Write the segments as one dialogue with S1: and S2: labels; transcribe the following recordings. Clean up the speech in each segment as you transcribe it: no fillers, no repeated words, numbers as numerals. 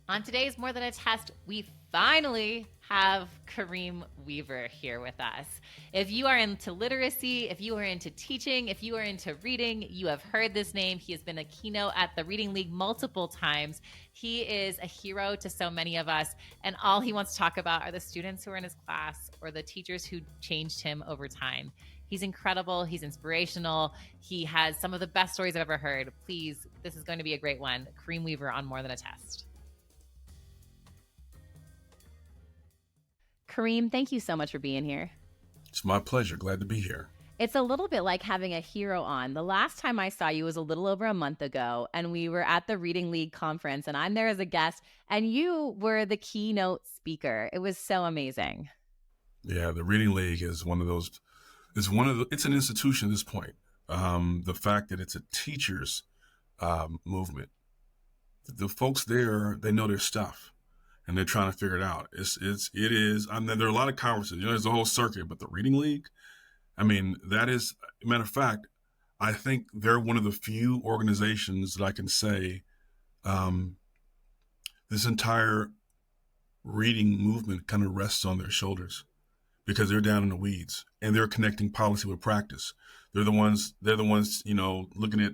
S1: On today's More Than a Test, we finally have Kareem Weaver here with us. If you are into literacy, if you are into teaching, if you are into reading, you have heard this name. He has been a keynote at the Reading League multiple times. He is a hero to so many of us, and all he wants to talk about are the students who are in his class or the teachers who changed him over time. He's incredible. He's inspirational. He has some of the best stories I've ever heard. Please, this is going to be a great one. Kareem Weaver on More Than a Test. Kareem, thank you so much for being here.
S2: It's my pleasure. Glad to be here.
S1: It's a little bit like having a hero on. The last time I saw you was a little over a month ago, and we were at the Reading League conference, and I'm there as a guest, and you were the keynote speaker. It was so amazing.
S2: Yeah, the Reading League is one of those. It's an institution at this point. The fact that it's a teachers movement, the folks there, they know their stuff. And they're trying to figure it out. It is. I mean, there are a lot of conferences. There's a whole circuit, but the Reading League, I mean, that is. Matter of fact, I think they're one of the few organizations that I can say this entire reading movement kind of rests on their shoulders because they're down in the weeds and they're connecting policy with practice. They're the ones. Looking at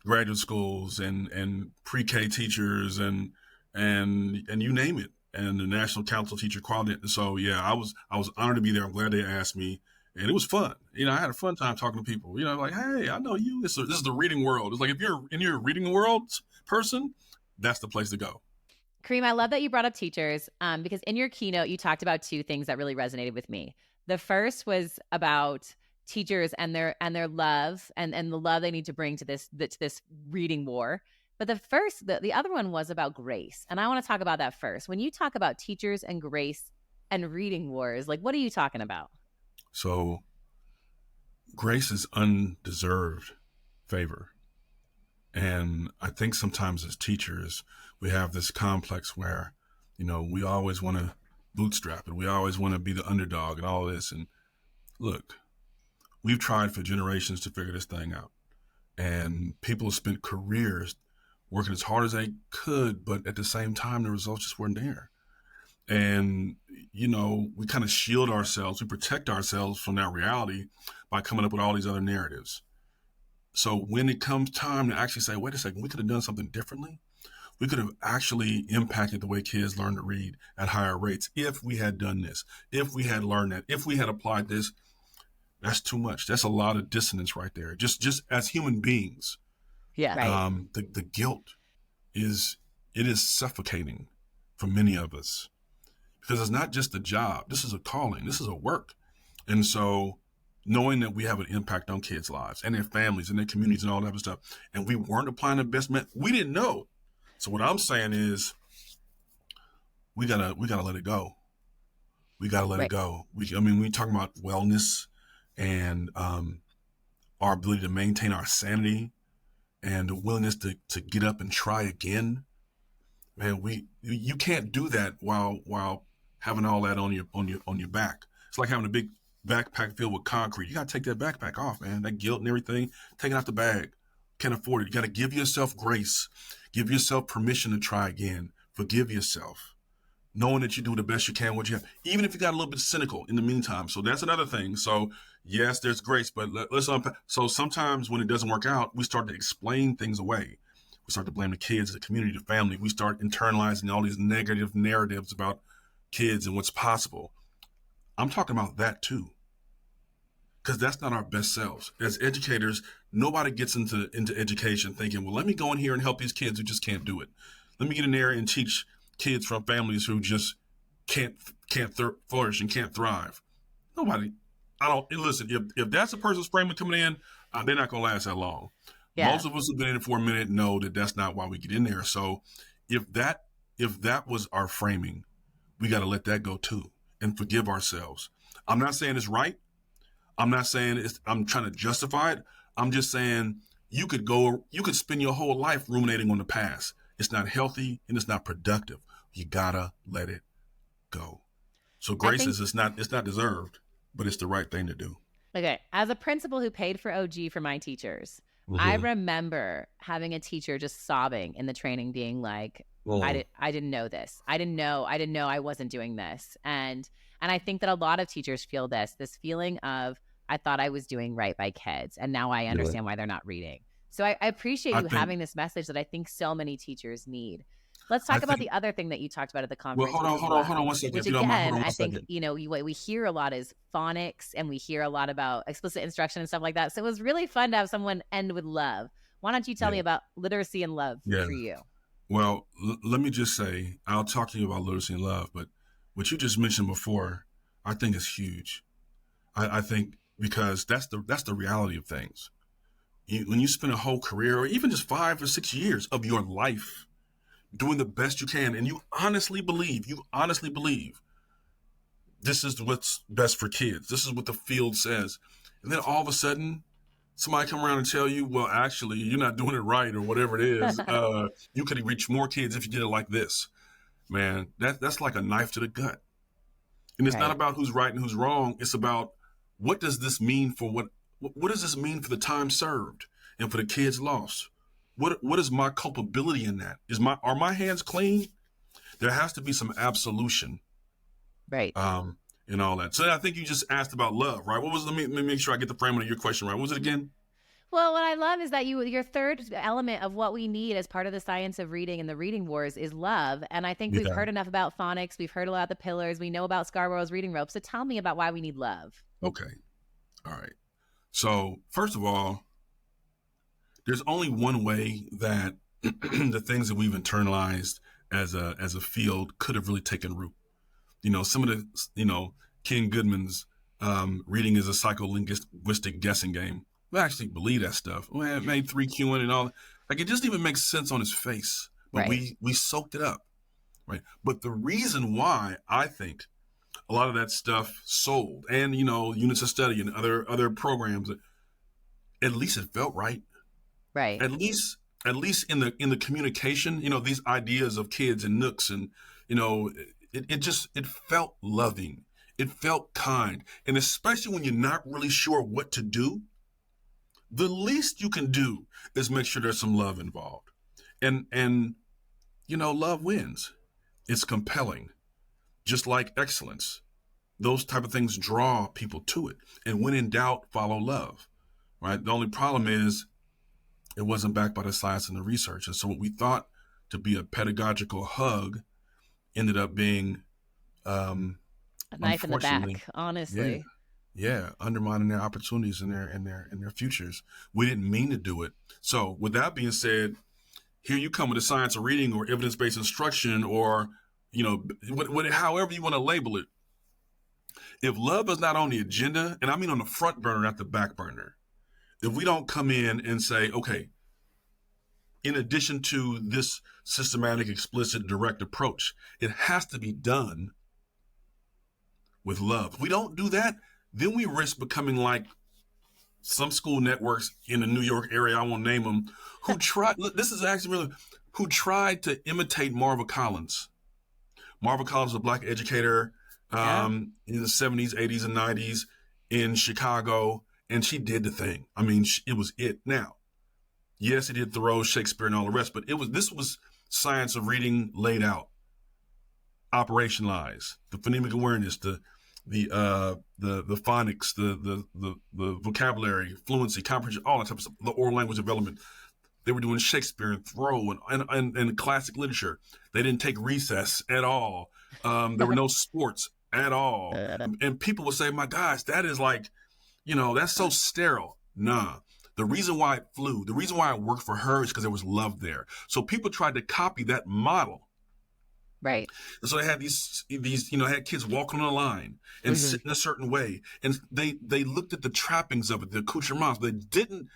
S2: graduate schools and pre-K teachers and you name it, and the National Council of Teacher Quality. So yeah, I was honored to be there. I'm glad they asked me, and it was fun. I had a fun time talking to people. Like, hey, I know you. This is the reading world. It's like if you're in your reading world person, that's the place to go.
S1: Kareem, I love that you brought up teachers because in your keynote you talked about two things that really resonated with me. The first was about teachers and their love and the love they need to bring to this reading war. But the other one was about grace. And I want to talk about that first. When you talk about teachers and grace and reading wars, like, what are you talking about?
S2: So grace is undeserved favor. And I think sometimes as teachers, we have this complex where, we always want to bootstrap it. We always want to be the underdog and all this. And look, we've tried for generations to figure this thing out. And people have spent careers working as hard as they could, but at the same time, the results just weren't there. And, we kind of shield ourselves, we protect ourselves from that reality by coming up with all these other narratives. So when it comes time to actually say, wait a second, we could have done something differently. We could have actually impacted the way kids learn to read at higher rates if we had done this, if we had learned that, if we had applied this. That's too much. That's a lot of dissonance right there. Just as human beings.
S1: Yeah. Right.
S2: The guilt is suffocating for many of us because it's not just a job. This is a calling. This is a work. And so knowing that we have an impact on kids' lives and their families and their communities and all that other stuff, and we weren't applying the best method, we didn't know. So what I'm saying is we gotta let it go. We gotta let it go. We talking about wellness and our ability to maintain our sanity and the willingness to get up and try again. Man, you can't do that while having all that on your back. It's like having a big backpack filled with concrete. You gotta take that backpack off, man. That guilt and everything, take it off the bag. Can't afford it. You gotta give yourself grace. Give yourself permission to try again. Forgive yourself. Knowing that you do the best you can, what you have, even if you got a little bit cynical in the meantime. So that's another thing. So yes, there's grace, but let's unpack. So sometimes when it doesn't work out, we start to explain things away. We start to blame the kids, the community, the family. We start internalizing all these negative narratives about kids and what's possible. I'm talking about that too, because that's not our best selves. As educators, nobody gets into education thinking, well, let me go in here and help these kids who just can't do it. Let me get in there and teach kids from families who just can't flourish and can't thrive. Nobody. Listen, if that's a person's framing coming in, they're not going to last that long. Yeah. Most of us who've been in it for a minute know that that's not why we get in there. So if that was our framing, we got to let that go too and forgive ourselves. I'm not saying it's right. I'm not saying I'm trying to justify it. I'm just saying you could spend your whole life ruminating on the past. It's not healthy and it's not productive. You gotta let it go. So grace it's not deserved, but it's the right thing to do.
S1: Okay. As a principal who paid for OG for my teachers, I remember having a teacher just sobbing in the training being like,
S2: Mm.
S1: I didn't know this. I didn't know I wasn't doing this. And I think that a lot of teachers feel this feeling of, I thought I was doing right by kids, and now I
S2: Yeah.
S1: understand why they're not reading. So I appreciate
S2: I
S1: you
S2: think,
S1: having this message that I think so many teachers need. Let's
S2: I
S1: talk about
S2: think,
S1: the other thing that you talked about at the
S2: well,
S1: conference, which is love,
S2: hold on 1 second.
S1: which
S2: If you don't mind, hold
S1: again,
S2: on
S1: I
S2: one
S1: think,
S2: second.
S1: we hear a lot is phonics, and we hear a lot about explicit instruction and stuff like that. So it was really fun to have someone end with love. Why don't you tell
S2: Yeah.
S1: me about literacy and love
S2: Yeah.
S1: for you?
S2: Well, let me just say, I'll talk to you about literacy and love, but what you just mentioned before, I think is huge. I think because that's the reality of things. When you spend a whole career, or even just 5 or 6 years of your life doing the best you can, and you honestly believe this is what's best for kids. This is what the field says. And then all of a sudden, somebody come around and tell you, well, actually, you're not doing it right, or whatever it is. You could reach more kids if you did it like this. Man, that's like a knife to the gut. And it's not
S1: Right.
S2: about who's right and who's wrong. It's about, what does this mean for what does this mean for the time served and for the kids lost? What is my culpability in that? Are my hands clean? There has to be some absolution,
S1: Right.
S2: in all that. So I think you just asked about love, right? What was let me make sure I get the framing of your question right. What was it again?
S1: Well, what I love is that your third element of what we need as part of the science of reading and the reading wars is love. And I think we've
S2: Yeah.
S1: heard enough about phonics. We've heard a lot of the pillars. We know about Scarborough's reading rope. So tell me about why we need love.
S2: Okay. All right. So first of all, there's only one way that the things that we've internalized as a field could have really taken root. Some of the, Ken Goodman's reading is a psycholinguistic guessing game. We actually believe that stuff. Well, it made 3Qing and all. Like, it doesn't even make sense on his face, but
S1: Right.
S2: we soaked it up, right? But the reason why I think a lot of that stuff sold, and units of study and other programs, at least it felt right.
S1: Right.
S2: At least in the communication, these ideas of kids and nooks, and it felt loving, it felt kind, and especially when you're not really sure what to do, the least you can do is make sure there's some love involved, and love wins. It's compelling, just like excellence. Those type of things draw people to it, and when in doubt, follow love. Right. The only problem is, it wasn't backed by the science and the research. And so what we thought to be a pedagogical hug ended up being,
S1: A knife in the
S2: unfortunately,
S1: back,
S2: yeah,
S1: honestly.
S2: yeah, undermining their opportunities and their futures. We didn't mean to do it. So with that being said, here you come with the science of reading or evidence-based instruction, or however you want to label it. If love is not on the agenda, and I mean on the front burner, not the back burner, if we don't come in and say, okay, in addition to this systematic, explicit, direct approach, it has to be done with love. If we don't do that, then we risk becoming like some school networks in the New York area, I won't name them, who tried, this is actually really, who tried to imitate Marva Collins. Marva Collins was a Black educator
S1: Yeah.
S2: in the 70s, 80s, and 90s in Chicago, and she did the thing. I mean, it was it. Now, yes, it did Thoreau, Shakespeare, and all the rest, but this was science of reading laid out, operationalized, the phonemic awareness, the phonics, the vocabulary, fluency, comprehension, all that type of stuff, the oral language development. They were doing Shakespeare and Thoreau and classic literature. They didn't take recess at all. There were no sports at all. And people would say, my gosh, that is like, that's so sterile. Nah. The reason why it flew, the reason why it worked for her is because there was love there. So people tried to copy that model.
S1: Right.
S2: And so they had these, had kids walking on a line and
S1: Mhm.
S2: sitting a certain way. And they looked at the trappings of it, the accoutrements. They didn't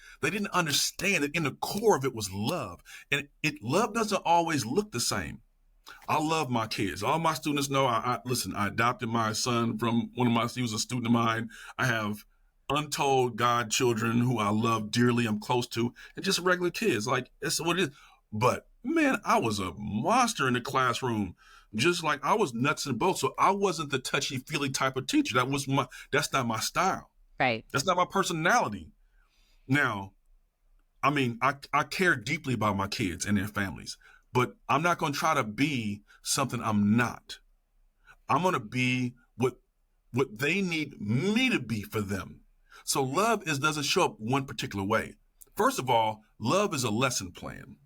S2: understand that in the core of it was love. And love doesn't always look the same. I love my kids. All my students know, listen, I adopted my son from he was a student of mine. I have untold godchildren who I love dearly, I'm close to, and just regular kids. Like, that's what it is. But man, I was a monster in the classroom. Just like, I was nuts and bolts. So I wasn't the touchy-feely type of teacher. That's not my style.
S1: Right.
S2: That's not my personality. Now, I mean, I care deeply about my kids and their families, but I'm not going to try to be something I'm not. I'm going to be what they need me to be for them. So love doesn't show up one particular way. First of all, love is a lesson plan.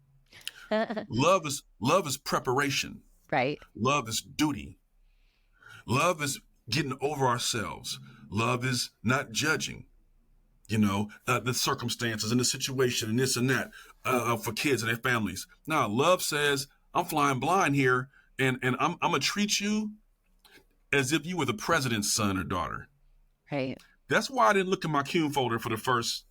S2: Love is preparation.
S1: Right.
S2: Love is duty. Love is getting over ourselves. Love is not judging, the circumstances and the situation and this and that for kids and their families. Now, love says, I'm flying blind here, and I'm going to treat you as if you were the president's son or daughter.
S1: Right.
S2: That's why I didn't look in my Cume folder for the first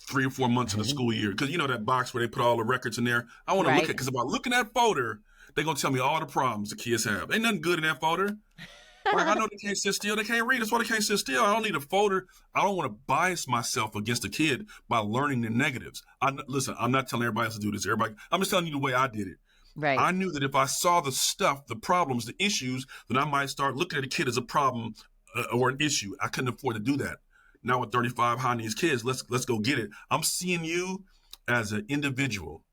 S2: 3 or 4 months of the school year. Because that box where they put all the records in there. I want to look at, because if I look in that folder, they're going to tell me all the problems the kids have. Ain't nothing good in that folder. Like, I know they can't sit still. They can't read. That's why they can't sit still. I don't need a folder. I don't want to bias myself against a kid by learning the negatives. Listen, I'm not telling everybody else to do this. I'm just telling you the way I did it.
S1: Right.
S2: I knew that if I saw the stuff, the problems, the issues, then I might start looking at a kid as a problem or an issue. I couldn't afford to do that. Now with 35 high needs kids, let's go get it. I'm seeing you as an individual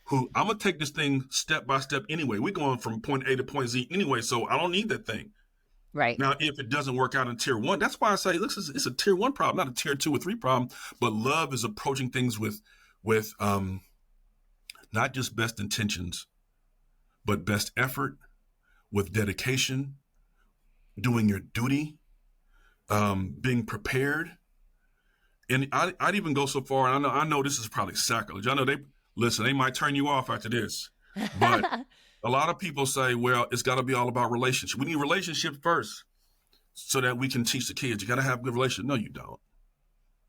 S2: who I'm going to take this thing step by step anyway. We're going from point A to point Z anyway, so I don't need that thing.
S1: Right.
S2: Now, if it doesn't work out in tier 1, that's why I say, look, it's a tier 1 problem, not a tier 2 or 3 problem. But love is approaching things with not just best intentions, but best effort, with dedication, doing your duty, being prepared. And I'd even go so far, and I know this is probably sacrilege. I know they might turn you off after this, but a lot of people say, well, it's got to be all about relationships. We need relationships first so that we can teach the kids. You got to have good relationships. No, you don't.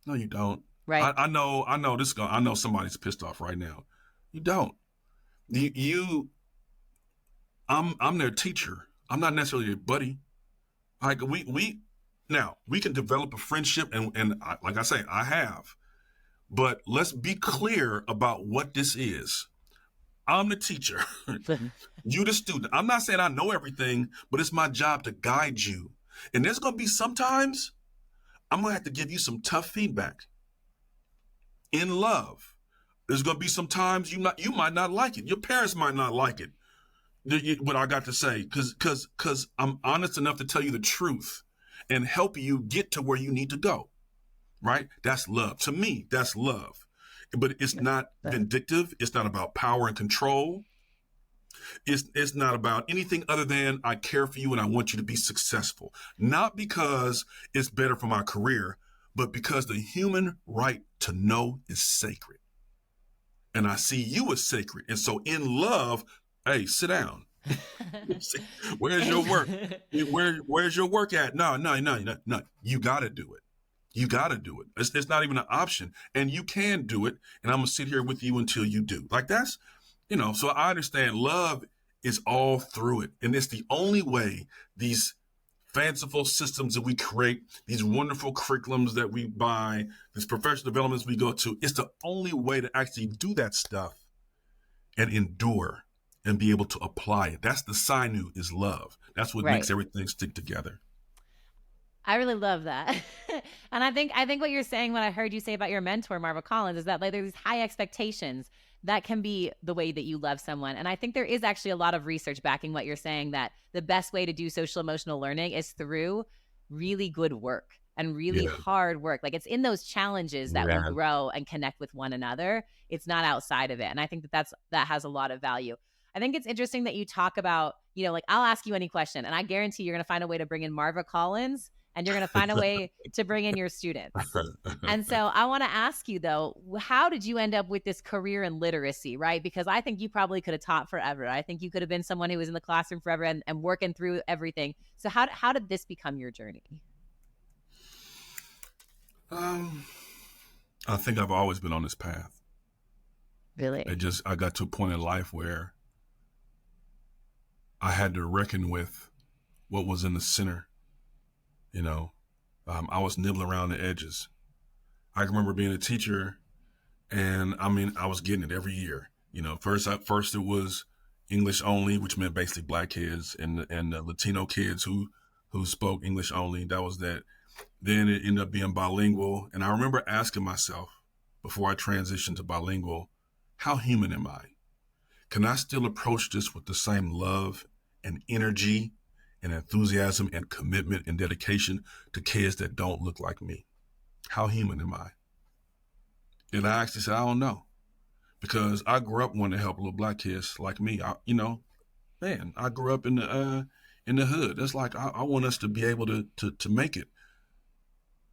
S2: No, you don't.
S1: Right.
S2: I know I know somebody's pissed off right now. You don't. I'm their teacher. I'm not necessarily their buddy. Like we can develop a friendship, and like I say, I have. But let's be clear about what this is. I'm the teacher. You the student. I'm not saying I know everything, but it's my job to guide you. And there's going to be sometimes I'm going to have to give you some tough feedback in love. There's going to be some times you might not like it. Your parents might not like it. What I got to say, because I'm honest enough to tell you the truth and help you get to where you need to go. Right? That's love. To me, that's love. But it's not vindictive. It's not about power and control. It's not about anything other than I care for you and I want you to be successful. Not because it's better for my career, but because the human right to know is sacred. And I see you as sacred. And so in love, hey, sit down. Where's your work? Where's your work at? No. You got to do it. You got to do it. It's not even an option. And you can do it. And I'm going to sit here with you until you do. Like that's, so I understand love is all through it. And it's the only way these fanciful systems that we create, these wonderful curriculums that we buy, these professional developments we go to, it's the only way to actually do that stuff and endure and be able to apply it. That's the sinew, is love. That's what makes everything stick together.
S1: I really love that. And I think what you're saying, what I heard you say about your mentor, Marva Collins, is that like there's these high expectations that can be the way that you love someone. And I think there is actually a lot of research backing what you're saying, that the best way to do social emotional learning is through really good work and really hard work. Like it's in those challenges that we grow and connect with one another. It's not outside of it. And I think that has a lot of value. I think it's interesting that you talk about, like I'll ask you any question and I guarantee you're going to find a way to bring in Marva Collins and you're going to find a way to bring in your students. And so I want to ask you though, how did you end up with this career in literacy, right? Because I think you probably could have taught forever. I think you could have been someone who was in the classroom forever and working through everything. So how did this become your journey?
S2: I think I've always been on this path.
S1: Really?
S2: I got to a point in life where I had to reckon with what was in the center. I was nibbling around the edges. I can remember being a teacher, and I was getting it every year. First it was English only, which meant basically Black kids and Latino kids who spoke English only. That was that. Then it ended up being bilingual, and I remember asking myself before I transitioned to bilingual, how human am I? can I still approach this with the same love and energy and enthusiasm and commitment and dedication to kids that don't look like me? How human am I? And I actually said, I don't know, because I grew up wanting to help little black kids like me. Man, I grew up in the hood. It's like I want us to be able to make it.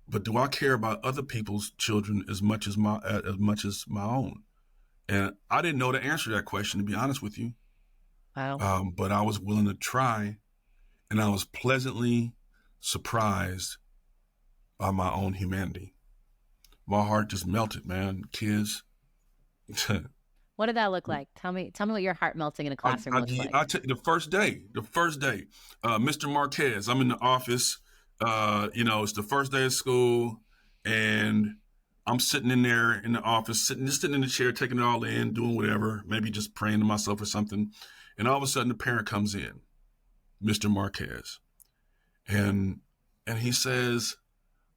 S2: But do I care about other people's children as much as my own? And I didn't know the answer to that question, to be honest with you.
S1: Wow.
S2: But I was willing to try, and I was pleasantly surprised by my own humanity. My heart just melted, man. Kids.
S1: What did that look like? Tell me what your heart melting in a classroom looks like.
S2: The first day, Mr. Marquez, I'm in the office. It's the first day of school, and I'm sitting in there in the office, just sitting in the chair, taking it all in, doing whatever, maybe just praying to myself or something. And all of a sudden, the parent comes in, Mr. Marquez, and he says,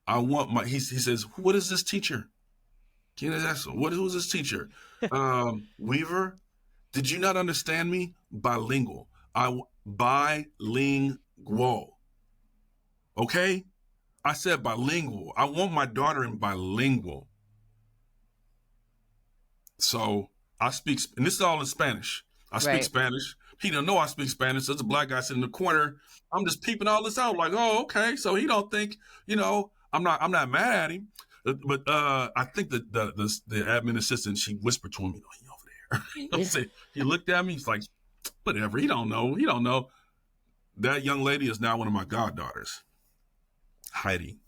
S2: he says, what is this teacher? Who's this teacher? Weaver, did you not understand me? Bilingual. Bilingual. Okay? I said bilingual. I want my daughter in bilingual. So I speak, and this is all in Spanish. I speak Spanish. He don't know I speak Spanish. There's a black guy sitting in the corner. I'm just peeping all this out, like, oh, okay. So he don't think, I'm not mad at him. But I think that the admin assistant, she whispered to him, he over there. He looked at me. He's like, whatever. He don't know. That young lady is now one of my goddaughters, Heidi.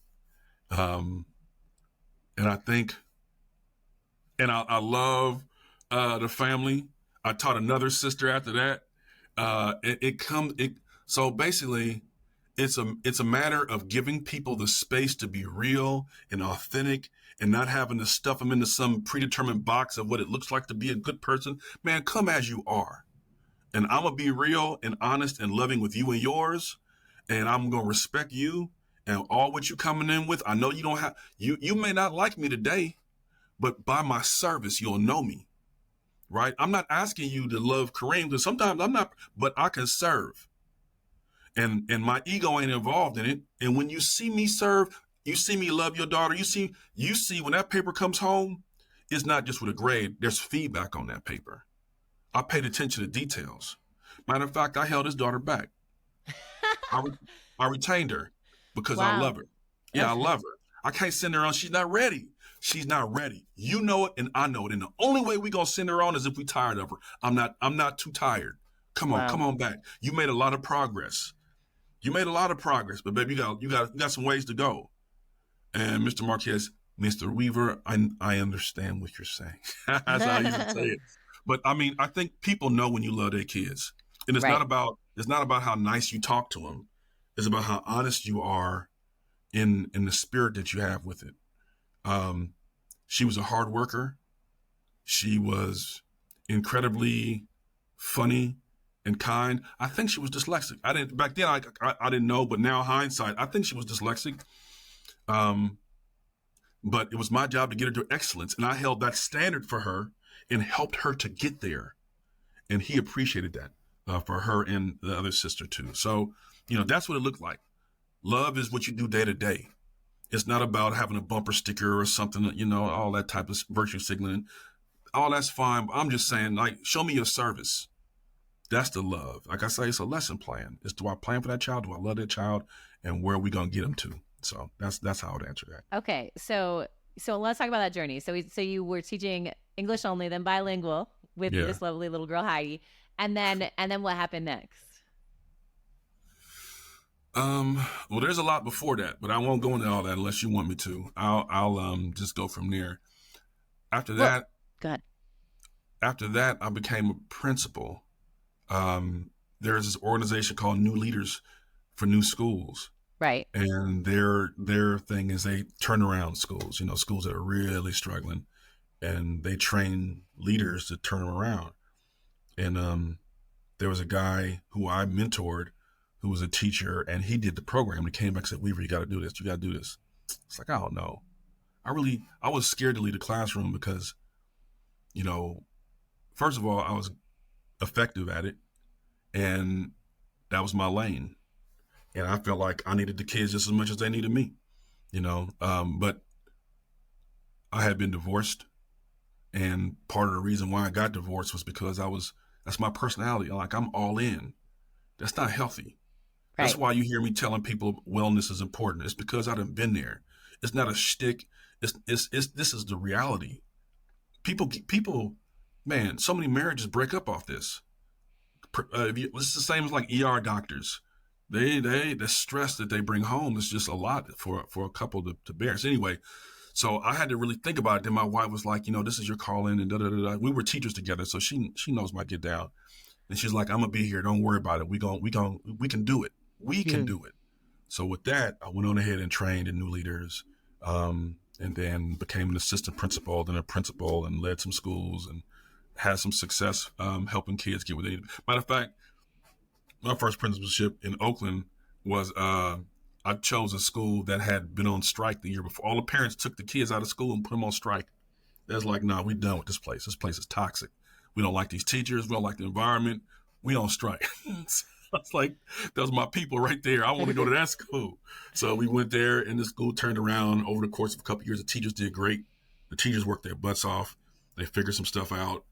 S2: And I think, and I love the family. I taught another sister after that. So basically, it's a matter of giving people the space to be real and authentic and not having to stuff them into some predetermined box of what it looks like to be a good person. Man, come as you are. And I'm going to be real and honest and loving with you and yours. And I'm going to respect you and all what you coming in with. I know you don't have, you may not like me today, but by my service, you'll know me, right? I'm not asking you to love Kareem, because sometimes I'm not, but I can serve. And my ego ain't involved in it. And when you see me serve, you see me love your daughter. You see when that paper comes home, it's not just with a grade. There's feedback on that paper. I paid attention to details. Matter of fact, I held his daughter back. I retained her because I love her. Yeah, I love her. I can't send her on. She's not ready. She's not ready. You know it, and I know it. And the only way we gonna send her on is if we tired of her. I'm not too tired. Come on back. You made a lot of progress. But baby, you got some ways to go. And Mr. Marquez, Mr. Weaver, I understand what you're saying. That's how I used to say it. But I mean, I think people know when you love their kids, and it's not about how nice you talk to them. It's about how honest you are in the spirit that you have with it. She was a hard worker. She was incredibly funny and kind. I think she was dyslexic. Back then I didn't know, but now hindsight, I think she was dyslexic. But it was my job to get her to excellence, and I held that standard for her and helped her to get there. And he appreciated that for her and the other sister too. So, that's what it looked like. Love is what you do day to day. It's not about having a bumper sticker or something, all that type of virtue signaling. All that's fine. But I'm just saying, like, show me your service. That's the love. Like I say, it's a lesson plan. It's, do I plan for that child? Do I love that child? And where are we going to get them to? So that's how I would answer that.
S1: Okay. So let's talk about that journey. So you were teaching English only, then bilingual with this lovely little girl, Heidi. And then what happened next?
S2: Well, there's a lot before that, but I won't go into all that unless you want me to. I'll just go from there. After that, I became a principal. There's this organization called New Leaders for New Schools.
S1: Right.
S2: And their thing is they turn around schools, schools that are really struggling, and they train leaders to turn them around. And there was a guy who I mentored who was a teacher, and he did the program. He came back and said, Weaver, you got to do this. You got to do this. It's like, I don't know. I was scared to leave the classroom because, first of all, effective at it. And that was my lane. And I felt like I needed the kids just as much as they needed me, but I had been divorced. And part of the reason why I got divorced was because that's my personality. Like, I'm all in. That's not healthy. That's
S1: Right.
S2: why you hear me telling people wellness is important. It's because I done been there. It's not a shtick. This is the reality. People, man, so many marriages break up off this. It's the same as like ER doctors. The stress that they bring home is just a lot for a couple to bear. So anyway, so I had to really think about it. Then my wife was like, this is your calling, and da da da. We were teachers together, so she knows my get down, and she's like, I'm gonna be here. Don't worry about it. We can do it. We can do it. So with that, I went on ahead and trained in new leaders, and then became an assistant principal, then a principal, and led some schools and had some success helping kids get what they need. Matter of fact, my first principalship in Oakland was I chose a school that had been on strike the year before. All the parents took the kids out of school and put them on strike. That's like, nah, we done with this place. This place is toxic. We don't like these teachers. We don't like the environment. We on strike. So I was like, that was my people right there. I want to go to that school. So we went there, and the school turned around over the course of a couple of years. The teachers did great. The teachers worked their butts off. They figured some stuff out.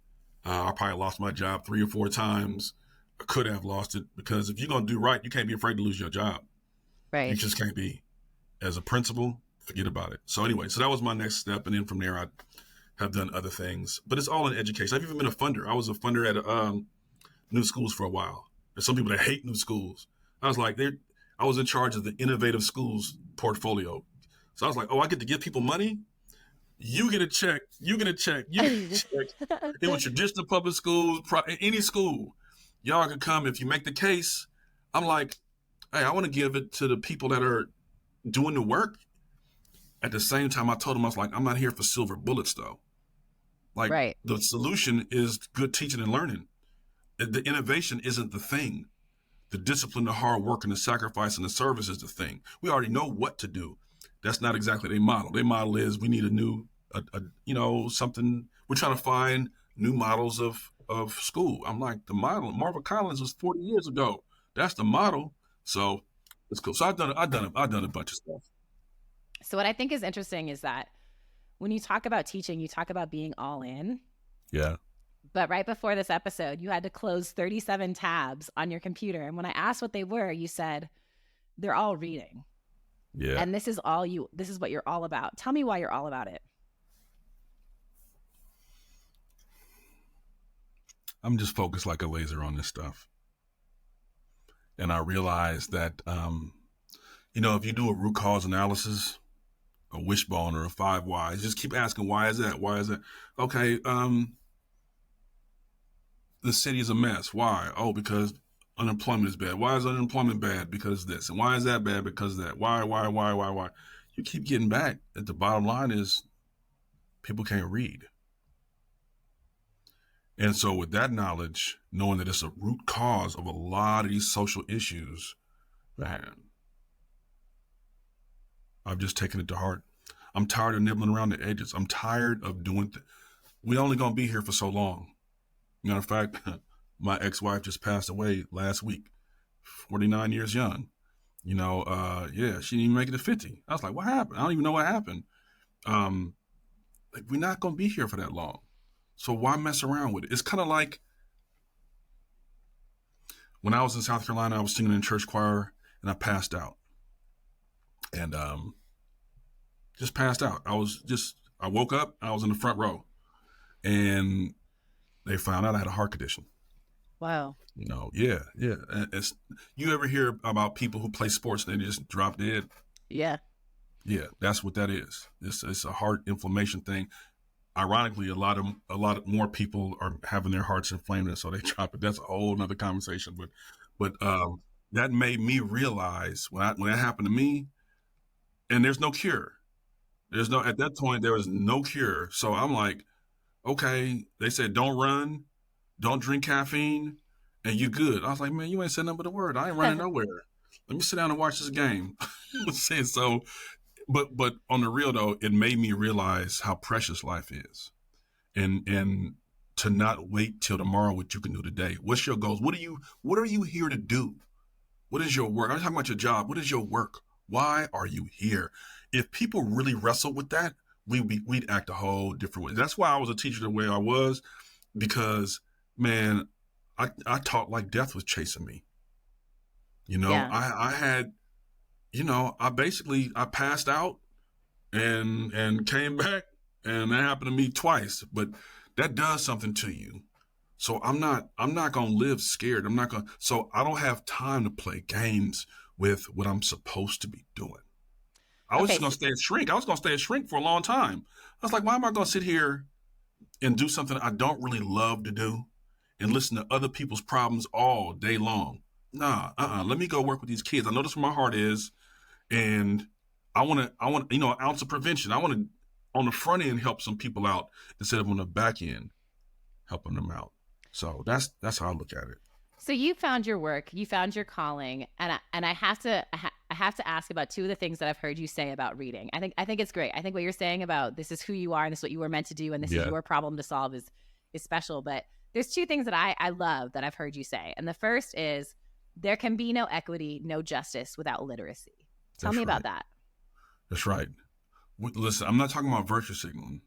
S2: I probably lost my job 3 or 4 times. I could have lost it, because if you're going to do right, you can't be afraid to lose your job.
S1: Right.
S2: You just can't be. As a principal, forget about it. So anyway, so that was my next step. And then from there, I have done other things. But it's all in education. I've even been a funder. I was a funder at new schools for a while. There's some people that hate new schools. I was like, I was in charge of the innovative schools portfolio. So I was like, oh, I get to give people money? You get a check. You get a check. You get a check. It was traditional public schools, any school. Y'all can come if you make the case. I'm like, hey, I want to give it to the people that are doing the work. At the same time, I told them, I was like, I'm not here for silver bullets, though. Like,
S1: Right.
S2: The solution is good teaching and learning. The innovation isn't the thing. The discipline, the hard work, and the sacrifice and the service is the thing. We already know what to do. That's not exactly their model. Their model is we need a new, something. We're trying to find new models of school. I'm like, the model, Marva Collins was 40 years ago. That's the model. So it's cool. So I've done a bunch of stuff.
S1: So what I think is interesting is that when you talk about teaching, you talk about being all in.
S2: Yeah.
S1: But right before this episode, you had to close 37 tabs on your computer. And when I asked what they were, you said, they're all reading.
S2: Yeah.
S1: And this is what you're all about. Tell me why you're all about it.
S2: I'm just focused like a laser on this stuff. And I realized that, if you do a root cause analysis, a wishbone or a 5 whys, just keep asking, why is that? Why is that? Okay. The city is a mess. Why? Oh, because unemployment is bad. Why is unemployment bad? Because this. And why is that bad? Because that. Why? You keep getting back. At the bottom line is people can't read. And so with that knowledge, knowing that it's a root cause of a lot of these social issues, man, I've just taken it to heart. I'm tired of nibbling around the edges. I'm tired of doing we only going to be here for so long. Matter of fact, my ex-wife just passed away last week, 49 years young. She didn't even make it to 50. I was like, what happened? I don't even know what happened. We're not going to be here for that long. So why mess around with it? It's kind of like when I was in South Carolina, I was singing in church choir and I passed out. And just passed out. I woke up, I was in the front row. And they found out I had a heart condition.
S1: Wow.
S2: Yeah. You ever hear about people who play sports and they just drop dead?
S1: Yeah.
S2: Yeah, that's what that is. It's a heart inflammation thing. Ironically, a lot more people are having their hearts inflamed, and so they drop it. That's a whole nother conversation. But that made me realize when that happened to me, and there's no cure. At that point there was no cure. So I'm like, okay, they said don't run, don't drink caffeine, and you good. I was like, man, you ain't said nothing but a word. I ain't running nowhere. Let me sit down and watch this game. So, but on the real though, it made me realize how precious life is, and to not wait till tomorrow what you can do today. What's your goals? What are you here to do? What is your work? I'm talking about your job. What is your work? Why are you here? If people really wrestle with that, we'd act a whole different way. That's why I was a teacher the way I was, because, man, I taught like death was chasing me.
S1: Yeah.
S2: I had, I passed out and came back, and that happened to me twice. But that does something to you. So I'm not gonna live scared. So I don't have time to play games with what I'm supposed to be doing. I was
S1: Okay.
S2: just gonna stay a shrink. I was gonna stay a shrink for a long time. I was like, why am I gonna sit here and do something I don't really love to do and listen to other people's problems all day long? Nah, let me go work with these kids. I know that's where my heart is, and I want, an ounce of prevention. I want to, on the front end, help some people out instead of on the back end, helping them out. So that's how I look at it.
S1: So you found your work, you found your calling, and I have to ask about two of the things that I've heard you say about reading. I think it's great. I think what you're saying about this is who you are and this is what you were meant to do and this is your problem to solve is special. But there's two things that I love that I've heard you say, and the first is there can be no equity, no justice without literacy. Tell me about that.
S2: That's right. Listen, I'm not talking about virtue signaling.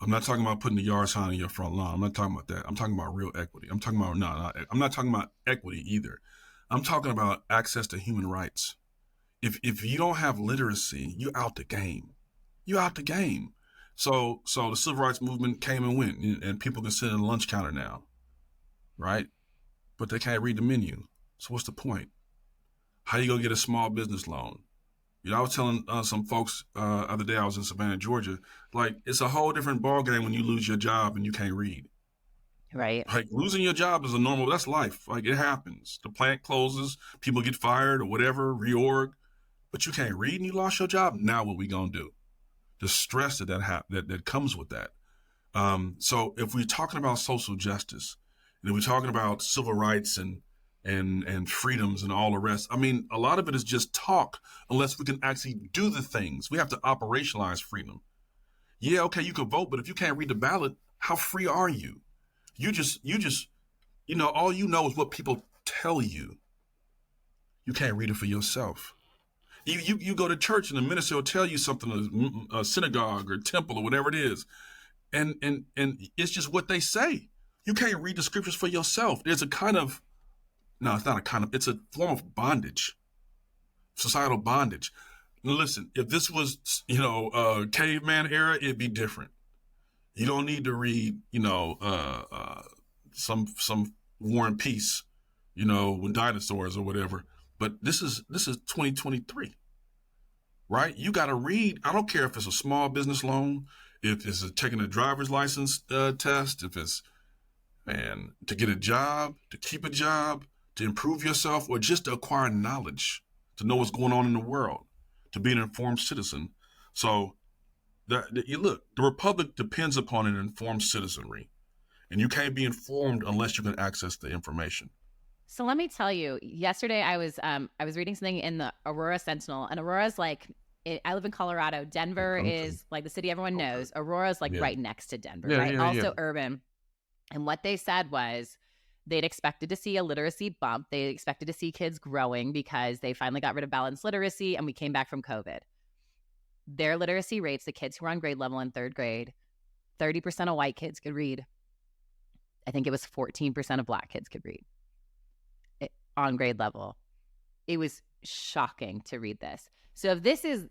S2: I'm not talking about putting the yard sign in your front lawn. I'm not talking about that. I'm talking about real equity. I'm talking about I'm not talking about equity either. I'm talking about access to human rights. If you don't have literacy, you're out the game. You're out the game. So the civil rights movement came and went, and people can sit at a lunch counter now, right? But they can't read the menu. So what's the point? How you gonna get a small business loan? I was telling some folks other day, I was in Savannah, Georgia, like it's a whole different ballgame when you lose your job and you can't read.
S1: Right.
S2: Like losing your job is that's life. Like it happens. The plant closes, people get fired or whatever, reorg, but you can't read and you lost your job. Now what we gonna do? The stress that comes with that. So if we're talking about social justice, and if we're talking about civil rights and freedoms and all the rest, I mean, a lot of it is just talk unless we can actually do the things. We have to operationalize freedom. Yeah, okay, you can vote, but if you can't read the ballot, how free are you? You just, all you know is what people tell you. You can't read it for yourself. You go to church and the minister will tell you something, a synagogue or temple or whatever it is, and it's just what they say. You can't read the scriptures for yourself. There's a kind of, no, it's not a kind of, it's a form of bondage, societal bondage. Now listen, if this was, caveman era, it'd be different. You don't need to read, some War and Peace, with dinosaurs or whatever. But this is 2023, right? You got to read. I don't care if it's a small business loan, if it's taking a driver's license test, if it's, man, to get a job, to keep a job, to improve yourself, or just to acquire knowledge, to know what's going on in the world, to be an informed citizen. So you look, the republic depends upon an informed citizenry, and you can't be informed unless you can access the information.
S1: So let me tell you, yesterday I was reading something in the Aurora Sentinel, and Aurora's like, I live in Colorado. Denver is like the city everyone knows. Aurora's like right next to Denver, right? Also urban. And what they said was they'd expected to see a literacy bump. They expected to see kids growing because they finally got rid of balanced literacy and we came back from COVID. Their literacy rates, the kids who were on grade level in third grade, 30% of white kids could read. I think it was 14% of black kids could read on grade level. It was shocking to read this. So if this is,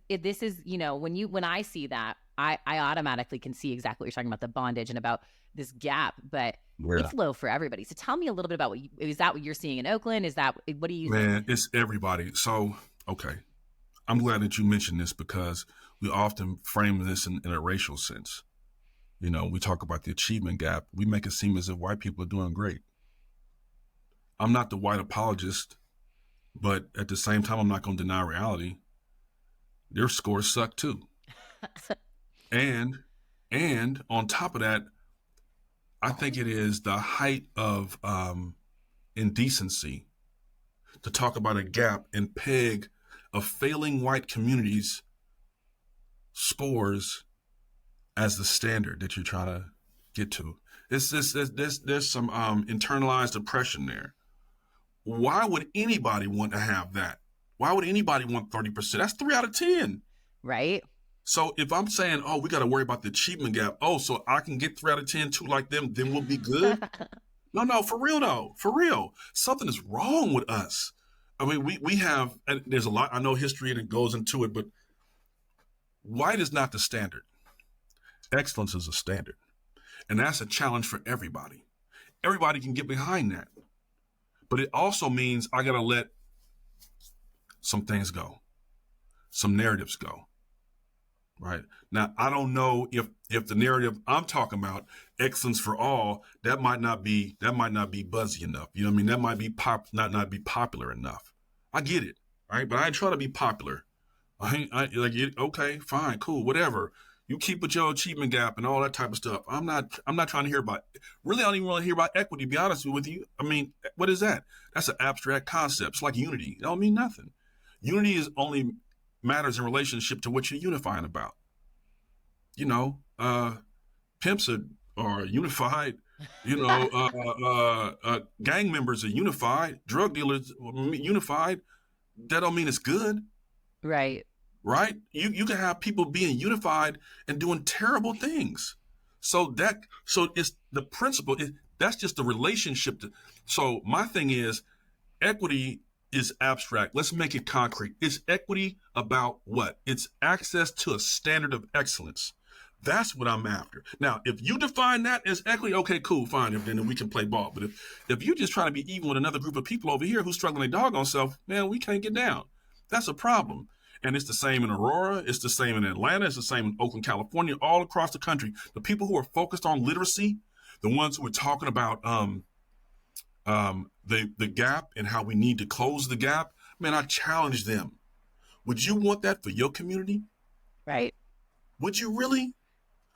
S1: when I see that, I automatically can see exactly what you're talking about, the bondage and about this gap, but it's low for everybody. So tell me a little bit about is that what you're seeing in Oakland? What do you think?
S2: Man, it's everybody. So, okay. I'm glad that you mentioned this because we often frame this in a racial sense. We talk about the achievement gap. We make it seem as if white people are doing great. I'm not the white apologist, but at the same time, I'm not going to deny reality. Their scores suck too. And on top of that, I think it is the height of indecency to talk about a gap and peg a failing white community's scores as the standard that you're trying to get to. There's some internalized oppression there. Why would anybody want to have that? Why would anybody want 30%? That's 3 out of 10.
S1: Right.
S2: So if I'm saying, oh, we got to worry about the achievement gap. Oh, so I can get 3 out of 10 too like them, then we'll be good. No, for real though, for real. Something is wrong with us. I mean, we have, and there's a lot, I know history and it goes into it, but white is not the standard. Excellence is a standard. And that's a challenge for everybody. Everybody can get behind that. But it also means I got to let some things go, some narratives go. Right now, I don't know if the narrative I'm talking about, excellence for all, that might not be buzzy enough. You know what I mean? That might be not be popular enough. I get it, right? But I ain't trying to be popular. Okay, fine, cool, whatever. You keep with your achievement gap and all that type of stuff. I'm not trying to hear about. Really, I don't even want to hear about equity. To be honest with you, I mean, what is that? That's an abstract concept. It's like unity. It don't mean nothing. Unity is only matters in relationship to what you're unifying about. You know, pimps are unified. You know, gang members are unified. Drug dealers are unified. That don't mean it's good.
S1: Right.
S2: Right? You can have people being unified and doing terrible things. So it's the principle. That's just the relationship. So my thing is, equity is abstract. Let's make it concrete. It's equity about what? It's access to a standard of excellence. That's what I'm after. Now, if you define that as equity, okay, cool, fine. Then we can play ball. But if you're just trying to be even with another group of people over here who's struggling their doggone self, man, we can't get down. That's a problem. And it's the same in Aurora. It's the same in Atlanta. It's the same in Oakland, California, all across the country. The people who are focused on literacy, the ones who are talking about the gap and how we need to close the gap, man, I challenge them. Would you want that for your community?
S1: Right.
S2: Would you really?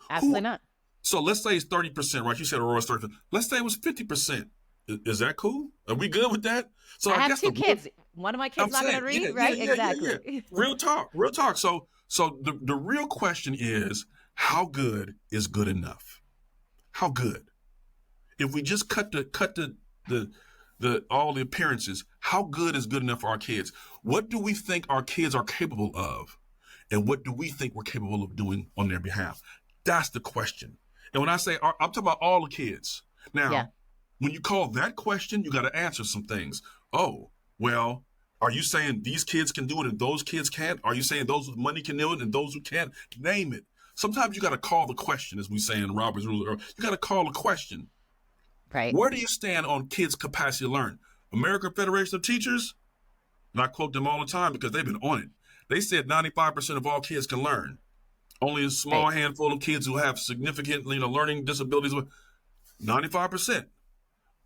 S1: Absolutely not.
S2: So let's say it's 30%, right? You said Aurora's 30%. Let's say it was 50%. Is that cool? Are we good with that? So
S1: I have 2 kids. One of my kids not going to read, right? Exactly.
S2: Yeah. Real talk. So the real question is, how good is good enough? How good? If we just cut the all the appearances, how good is good enough for our kids? What do we think our kids are capable of? And what do we think we're capable of doing on their behalf? That's the question. And when I say, I'm talking about all the kids. Now, when you call that question, you got to answer some things. Oh, well, are you saying these kids can do it and those kids can't? Are you saying those with money can do it and those who can't? Name it. Sometimes you got to call the question, as we say in Robert's Rule. You got to call the question.
S1: Right.
S2: Where do you stand on kids' capacity to learn? American Federation of Teachers, and I quote them all the time because they've been on it. They said 95% of all kids can learn. Only a small handful of kids who have significant, learning disabilities. 95%.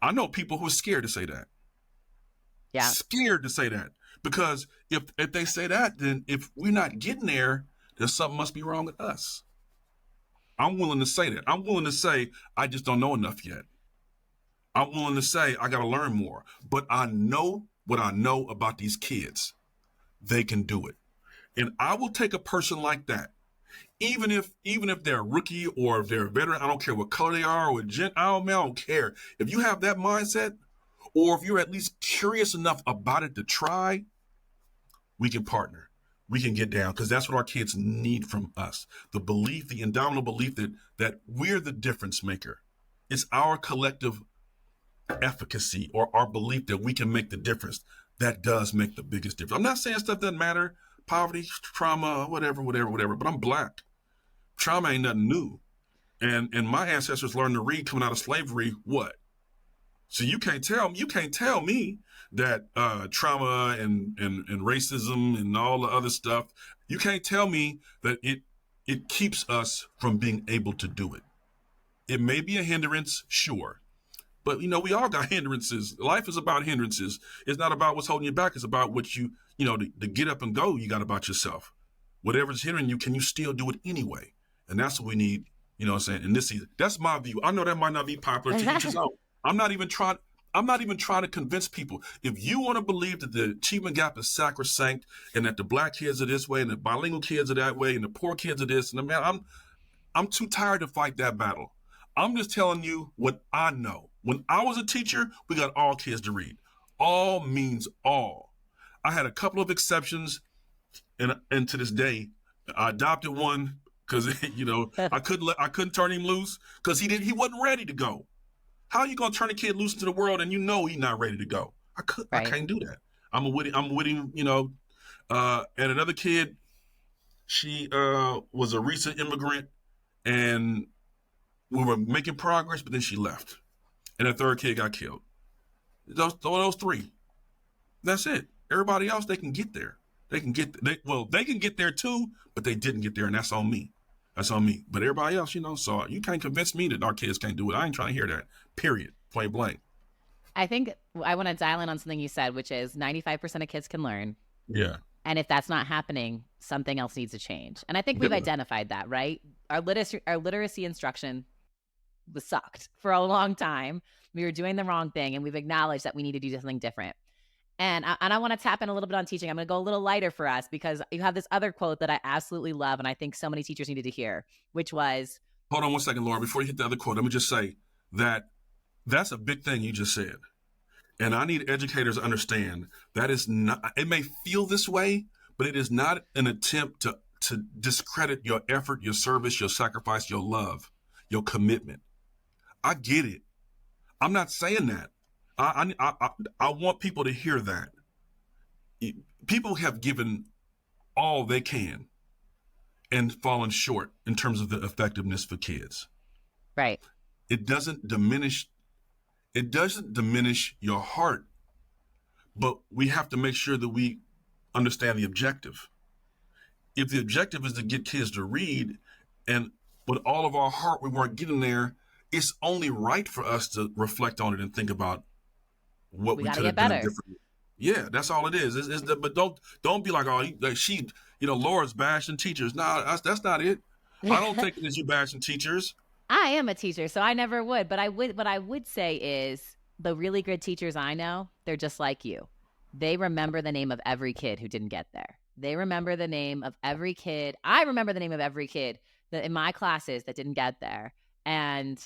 S2: I know people who are scared to say that.
S1: Yeah.
S2: Scared to say that. Because if they say that, then if we're not getting there, then something must be wrong with us. I'm willing to say that. I'm willing to say I just don't know enough yet. I'm willing to say I got to learn more. But I know what I know about these kids. They can do it. And I will take a person like that. Even if they're a rookie or if they're a veteran, I don't care what color they are or I don't care. If you have that mindset, or if you're at least curious enough about it to try, we can partner. We can get down because that's what our kids need from us. The belief, the indomitable belief that we're the difference maker. It's our collective efficacy or our belief that we can make the difference. That does make the biggest difference. I'm not saying stuff doesn't matter. Poverty, trauma, whatever, but I'm Black. Trauma ain't nothing new. And my ancestors learned to read coming out of slavery, what? So you can't tell me that trauma and racism and all the other stuff, you can't tell me that it keeps us from being able to do it. It may be a hindrance, sure. But, we all got hindrances. Life is about hindrances. It's not about what's holding you back. It's about what to get up and go you got about yourself. Whatever's hindering you, can you still do it anyway? And that's what we need, what I'm saying, in this season. That's my view. I know that might not be popular to each his own. I'm not even trying to convince people. If you want to believe that the achievement gap is sacrosanct and that the Black kids are this way and the bilingual kids are that way and the poor kids are this, and man, I'm too tired to fight that battle. I'm just telling you what I know. When I was a teacher, we got all kids to read. All means all. I had a couple of exceptions, and to this day, I adopted one because I couldn't turn him loose because he wasn't ready to go. How are you gonna turn a kid loose into the world and he's not ready to go? I
S1: Right.
S2: can't do that. I'm with him. And another kid, she was a recent immigrant, and we were making progress, but then she left, and the third kid got killed. Those three. That's it. Everybody else, they can get there. They can get there too, but they didn't get there, and that's on me. That's on me. But everybody else, so you can't convince me that our kids can't do it. I ain't trying to hear that. Period. Point blank.
S1: I think I want to dial in on something you said, which is 95% of kids can learn.
S2: Yeah.
S1: And if that's not happening, something else needs to change. And I think we've identified that, right? Our literacy instruction was sucked for a long time. We were doing the wrong thing, and we've acknowledged that we need to do something different. And I want to tap in a little bit on teaching. I'm going to go a little lighter for us because you have this other quote that I absolutely love, and I think so many teachers needed to hear, which was...
S2: Hold on one second, Laura. Before you hit the other quote, let me just say that that's a big thing you just said. And I need educators to understand that is not, it may feel this way, but it is not an attempt to discredit your effort, your service, your sacrifice, your love, your commitment. I get it. I'm not saying that. I want people to hear that. People have given all they can and fallen short in terms of the effectiveness for kids.
S1: Right.
S2: It doesn't diminish your heart, but we have to make sure that we understand the objective. If the objective is to get kids to read, and with all of our heart we weren't getting there, it's only right for us to reflect on it and think about what we could have done differently. Yeah, that's all it is. But don't be like, Laura's bashing teachers. No, that's not it. I don't think it is you bashing teachers.
S1: I am a teacher, so I never would. But what I would say is the really good teachers I know, they're just like you. They remember the name of every kid who didn't get there. They remember the name of every kid. I remember the name of every kid that in my classes that didn't get there. And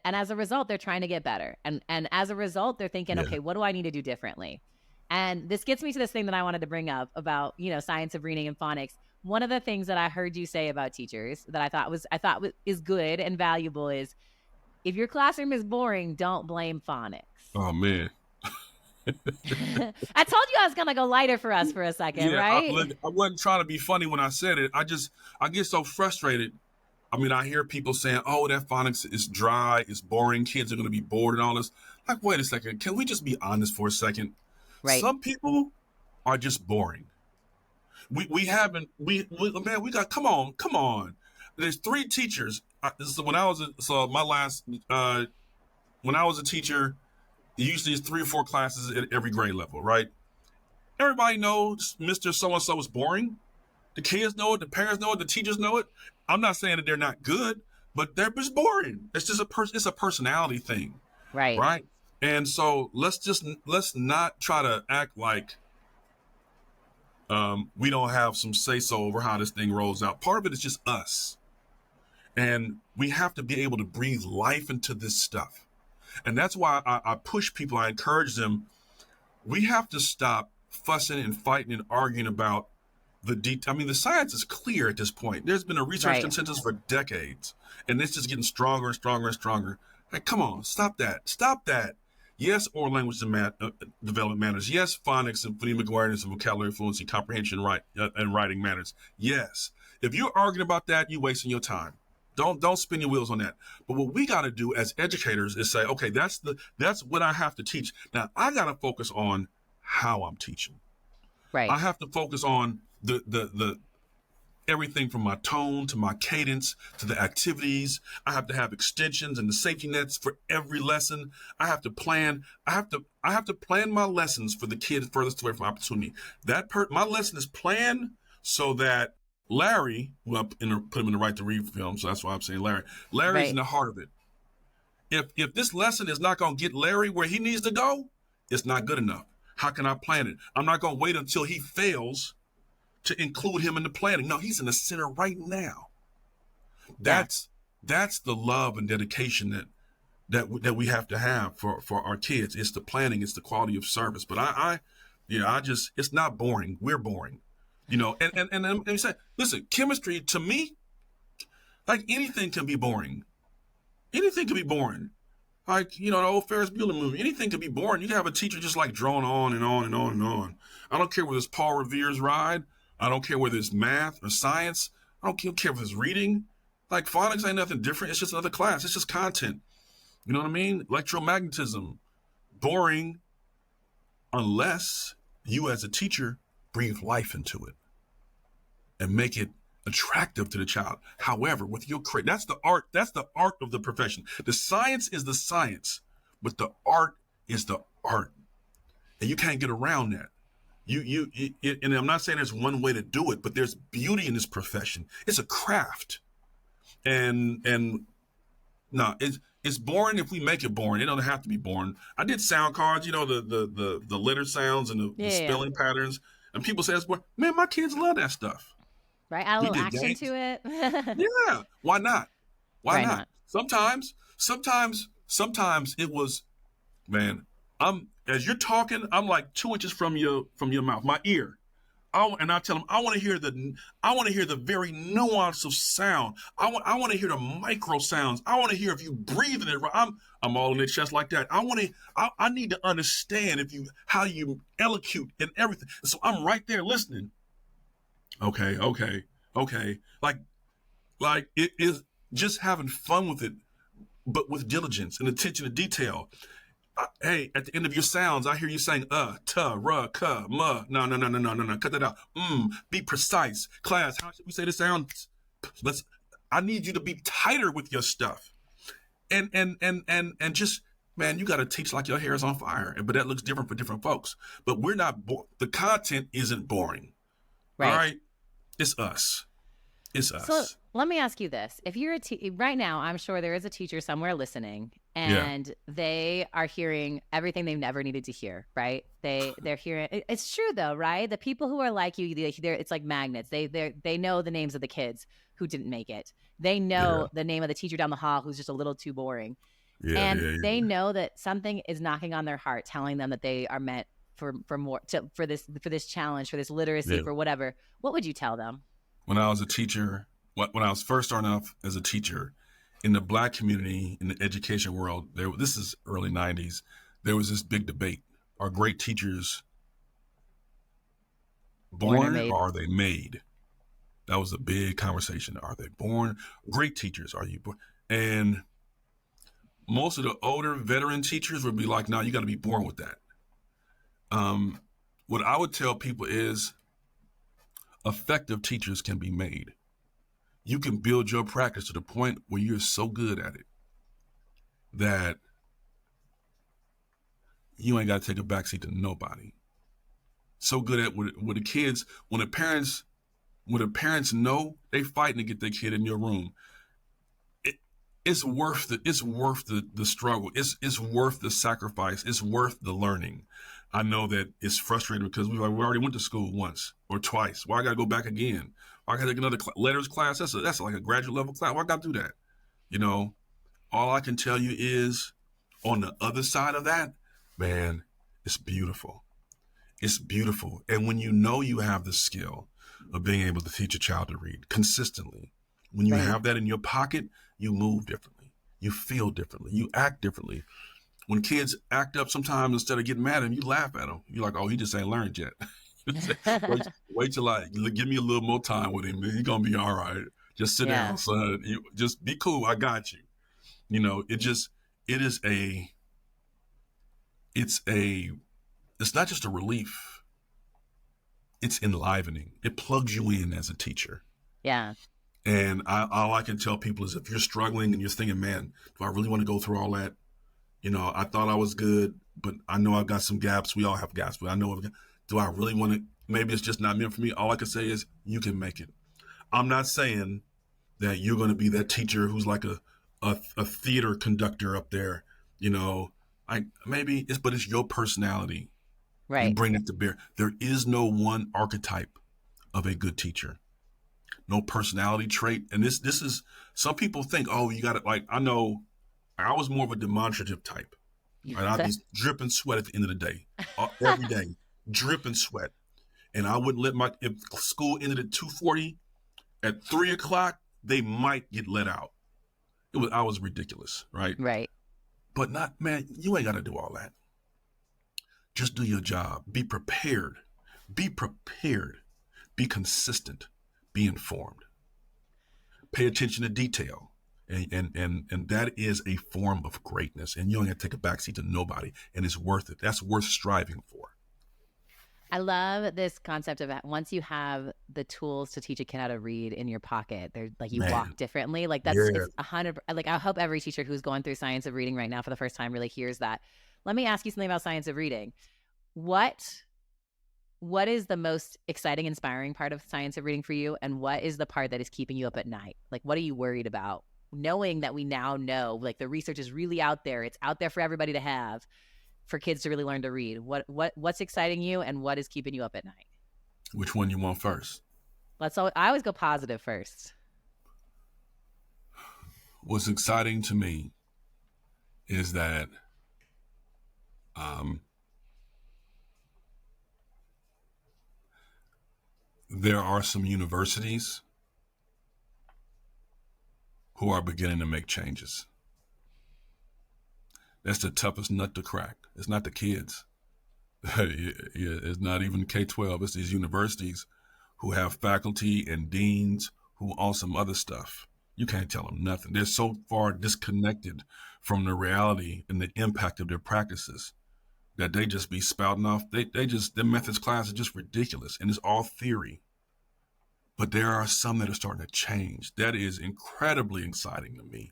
S1: as a result, they're trying to get better. And as a result, they're thinking, okay, what do I need to do differently? And this gets me to this thing that I wanted to bring up about, science of reading and phonics. One of the things that I heard you say about teachers that I thought is good and valuable is if your classroom is boring, don't blame phonics.
S2: Oh man.
S1: I told you I was gonna go lighter for us for a second, right?
S2: I wasn't trying to be funny when I said it. I get so frustrated. I mean, I hear people saying, "Oh, that phonics is dry, it's boring. Kids are going to be bored and all this." Like, wait a second. Can we just be honest for a second?
S1: Right.
S2: Some people are just boring. We got. Come on. There's 3 teachers. When I was a teacher, usually it's 3 or 4 classes at every grade level, right? Everybody knows Mr. So-and-so is boring. The kids know it, the parents know it, the teachers know it. I'm not saying that they're not good, but they're just boring. It's just it's a personality thing.
S1: Right.
S2: And so let's not try to act like we don't have some say-so over how this thing rolls out. Part of it is just us. And we have to be able to breathe life into this stuff. And that's why I push people, I encourage them. We have to stop fussing and fighting and arguing about the science is clear at this point. There's been a research consensus for decades, and it's just getting stronger and stronger and stronger. Hey, come on, stop that. Yes, oral language development matters. Yes, phonics and phonemic awareness and vocabulary fluency, comprehension, and writing matters. Yes. If you're arguing about that, you're wasting your time. Don't spin your wheels on that. But what we got to do as educators is say, okay, that's what I have to teach. Now I got to focus on how I'm teaching.
S1: Right.
S2: I have to focus on the everything from my tone to my cadence to the activities. I have to have extensions and the safety nets for every lesson. I have to plan my lessons for the kids furthest away from opportunity. My lesson is planned so that Larry, who I put him in the right to read film, so that's why I'm saying Larry. Larry's in the heart of it. If this lesson is not going to get Larry where he needs to go, it's not good enough. How can I plan it? I'm not going to wait until he fails to include him in the planning. No, he's in the center right now. That's That's the love and dedication that we have to have for our kids. It's the planning, it's the quality of service. But I just, it's not boring. We're boring, and let me say, listen, chemistry to me, like anything can be boring. Anything can be boring. Like, the old Ferris Bueller movie. Anything can be boring. You can have a teacher just like drone on and on and on and on. I don't care whether it's Paul Revere's ride. I don't care whether it's math or science. I don't care if it's reading. Like, phonics ain't nothing different. It's just another class. It's just content. You know what I mean? Electromagnetism. Boring unless you as a teacher breathe life into it and make it attractive to the child. However, with your that's the art of the profession. The science is the science, but the art is the art. And you can't get around that. And I'm not saying there's one way to do it, but there's beauty in this profession. It's a craft. And no, it's boring if we make it boring. It don't have to be boring. I did sound cards, the letter sounds and the spelling patterns. And people say, man, my kids love that stuff.
S1: Right, add a little action
S2: games.
S1: to it.
S2: Yeah, why not? Why
S1: not?
S2: Sometimes it was, man. As you're talking, I'm like 2 inches from your mouth, my ear. And I tell them, I want to hear the very nuance of sound. I want to hear the micro sounds. I want to hear if you breathing it right. I'm all in their chest like that. I need to understand how you elocute and everything. So I'm right there listening. Okay. Like it is just having fun with it, but with diligence and attention to detail. Hey, at the end of your sounds, I hear you saying ta, ra, ka, ma. No. Cut that out. Be precise. Class, how should we say the sound? I need you to be tighter with your stuff. And just, man, you got to teach like your hair is on fire. But that looks different for different folks. But we're not, the content isn't boring.
S1: Right.
S2: All right? It's us.
S1: So let me ask you this. If you're right now, I'm sure there is a teacher somewhere listening and they are hearing everything they've never needed to hear, right? They're hearing, it's true though, right? The people who are like you, it's like magnets. They know the names of the kids who didn't make it. They know the name of the teacher down the hall who's just a little too boring. They know that something is knocking on their heart, telling them that they are meant for more, for this challenge, for this literacy, for whatever. What would you tell them?
S2: When I was a teacher, when I was first starting off as a teacher in the Black community, in the education world, this is early 90s, there was this big debate. Are great teachers born or are they made? That was a big conversation. Are they born? Great teachers, are you born? And most of the older veteran teachers would be like, no, you got to be born with that. What I would tell people is effective teachers can be made. You can build your practice to the point where you're so good at it that you ain't got to take a backseat to nobody. So good at with the kids, when the parents know they fighting to get their kid in your room, it's worth the struggle. It's worth the sacrifice. It's worth the learning. I know that it's frustrating because we already went to school once or twice. Why I got to go back again? Why I got to take another letters class? That's like a graduate level class. Why I got to do that? All I can tell you is on the other side of that, man, it's beautiful. It's beautiful. And when you know you have the skill of being able to teach a child to read consistently, when you have that in your pocket, you move differently. You feel differently. You act differently. When kids act up sometimes, instead of getting mad at them, you laugh at them. You're like, oh, he just ain't learned yet. wait till give me a little more time with him. He's going to be all right. Just sit down, son. Just be cool. I got you. It's not just a relief. It's enlivening. It plugs you in as a teacher.
S1: Yeah.
S2: And all I can tell people is if you're struggling and you're thinking, man, do I really want to go through all that? I thought I was good, but I know I've got some gaps. We all have gaps, but I know, do I really want to? Maybe it's just not meant for me. All I can say is you can make it. I'm not saying that you're going to be that teacher who's like a theater conductor up there. But it's your personality.
S1: Right.
S2: You bring it to bear. There is no one archetype of a good teacher. no personality trait. And this is, some people think, oh, you got to, like, I know I was more of a demonstrative type. Right? I'd be dripping sweat at the end of the day, every day, dripping sweat. And I wouldn't let if school ended at 2:40, at 3:00, they might get let out. I was ridiculous, right?
S1: Right.
S2: But not, man, you ain't got to do all that. Just do your job. Be prepared. Be prepared. Be consistent. Be informed. Pay attention to detail. And that is a form of greatness. And you don't have to take a backseat to nobody. And it's worth it. That's worth striving for.
S1: I love this concept of once you have the tools to teach a kid how to read in your pocket, they're like, you walk differently. Like that's,
S2: Yeah.
S1: it's 100. Like I hope every teacher who's going through science of reading right now for the first time really hears that. Let me ask you something about science of reading. What is the most exciting, inspiring part of science of reading for you? And what is the part that is keeping you up at night? Like, what are you worried about? Knowing that we now know, like the research is really out there. It's out there for everybody to have, for kids to really learn to read. What's exciting you and what is keeping you up at night?
S2: Which one you want first?
S1: I always go positive first.
S2: What's exciting to me is that there are some universities who are beginning to make changes. That's the toughest nut to crack. It's not the kids. It's not even K-12. It's these universities who have faculty and deans who on some other stuff. You can't tell them nothing. They're so far disconnected from the reality and the impact of their practices that they just be spouting off. Their methods class is just ridiculous, and it's all theory. But there are some that are starting to change. That is incredibly exciting to me.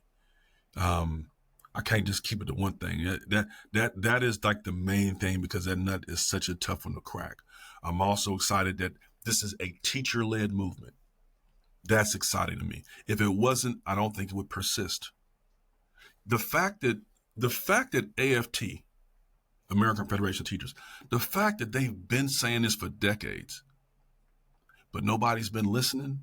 S2: I can't just keep it to one thing. That is like the main thing, because that nut is such a tough one to crack. I'm also excited that this is a teacher-led movement. That's exciting to me. If it wasn't, I don't think it would persist. The fact that AFT, American Federation of Teachers, the fact that they've been saying this for decades, but nobody's been listening,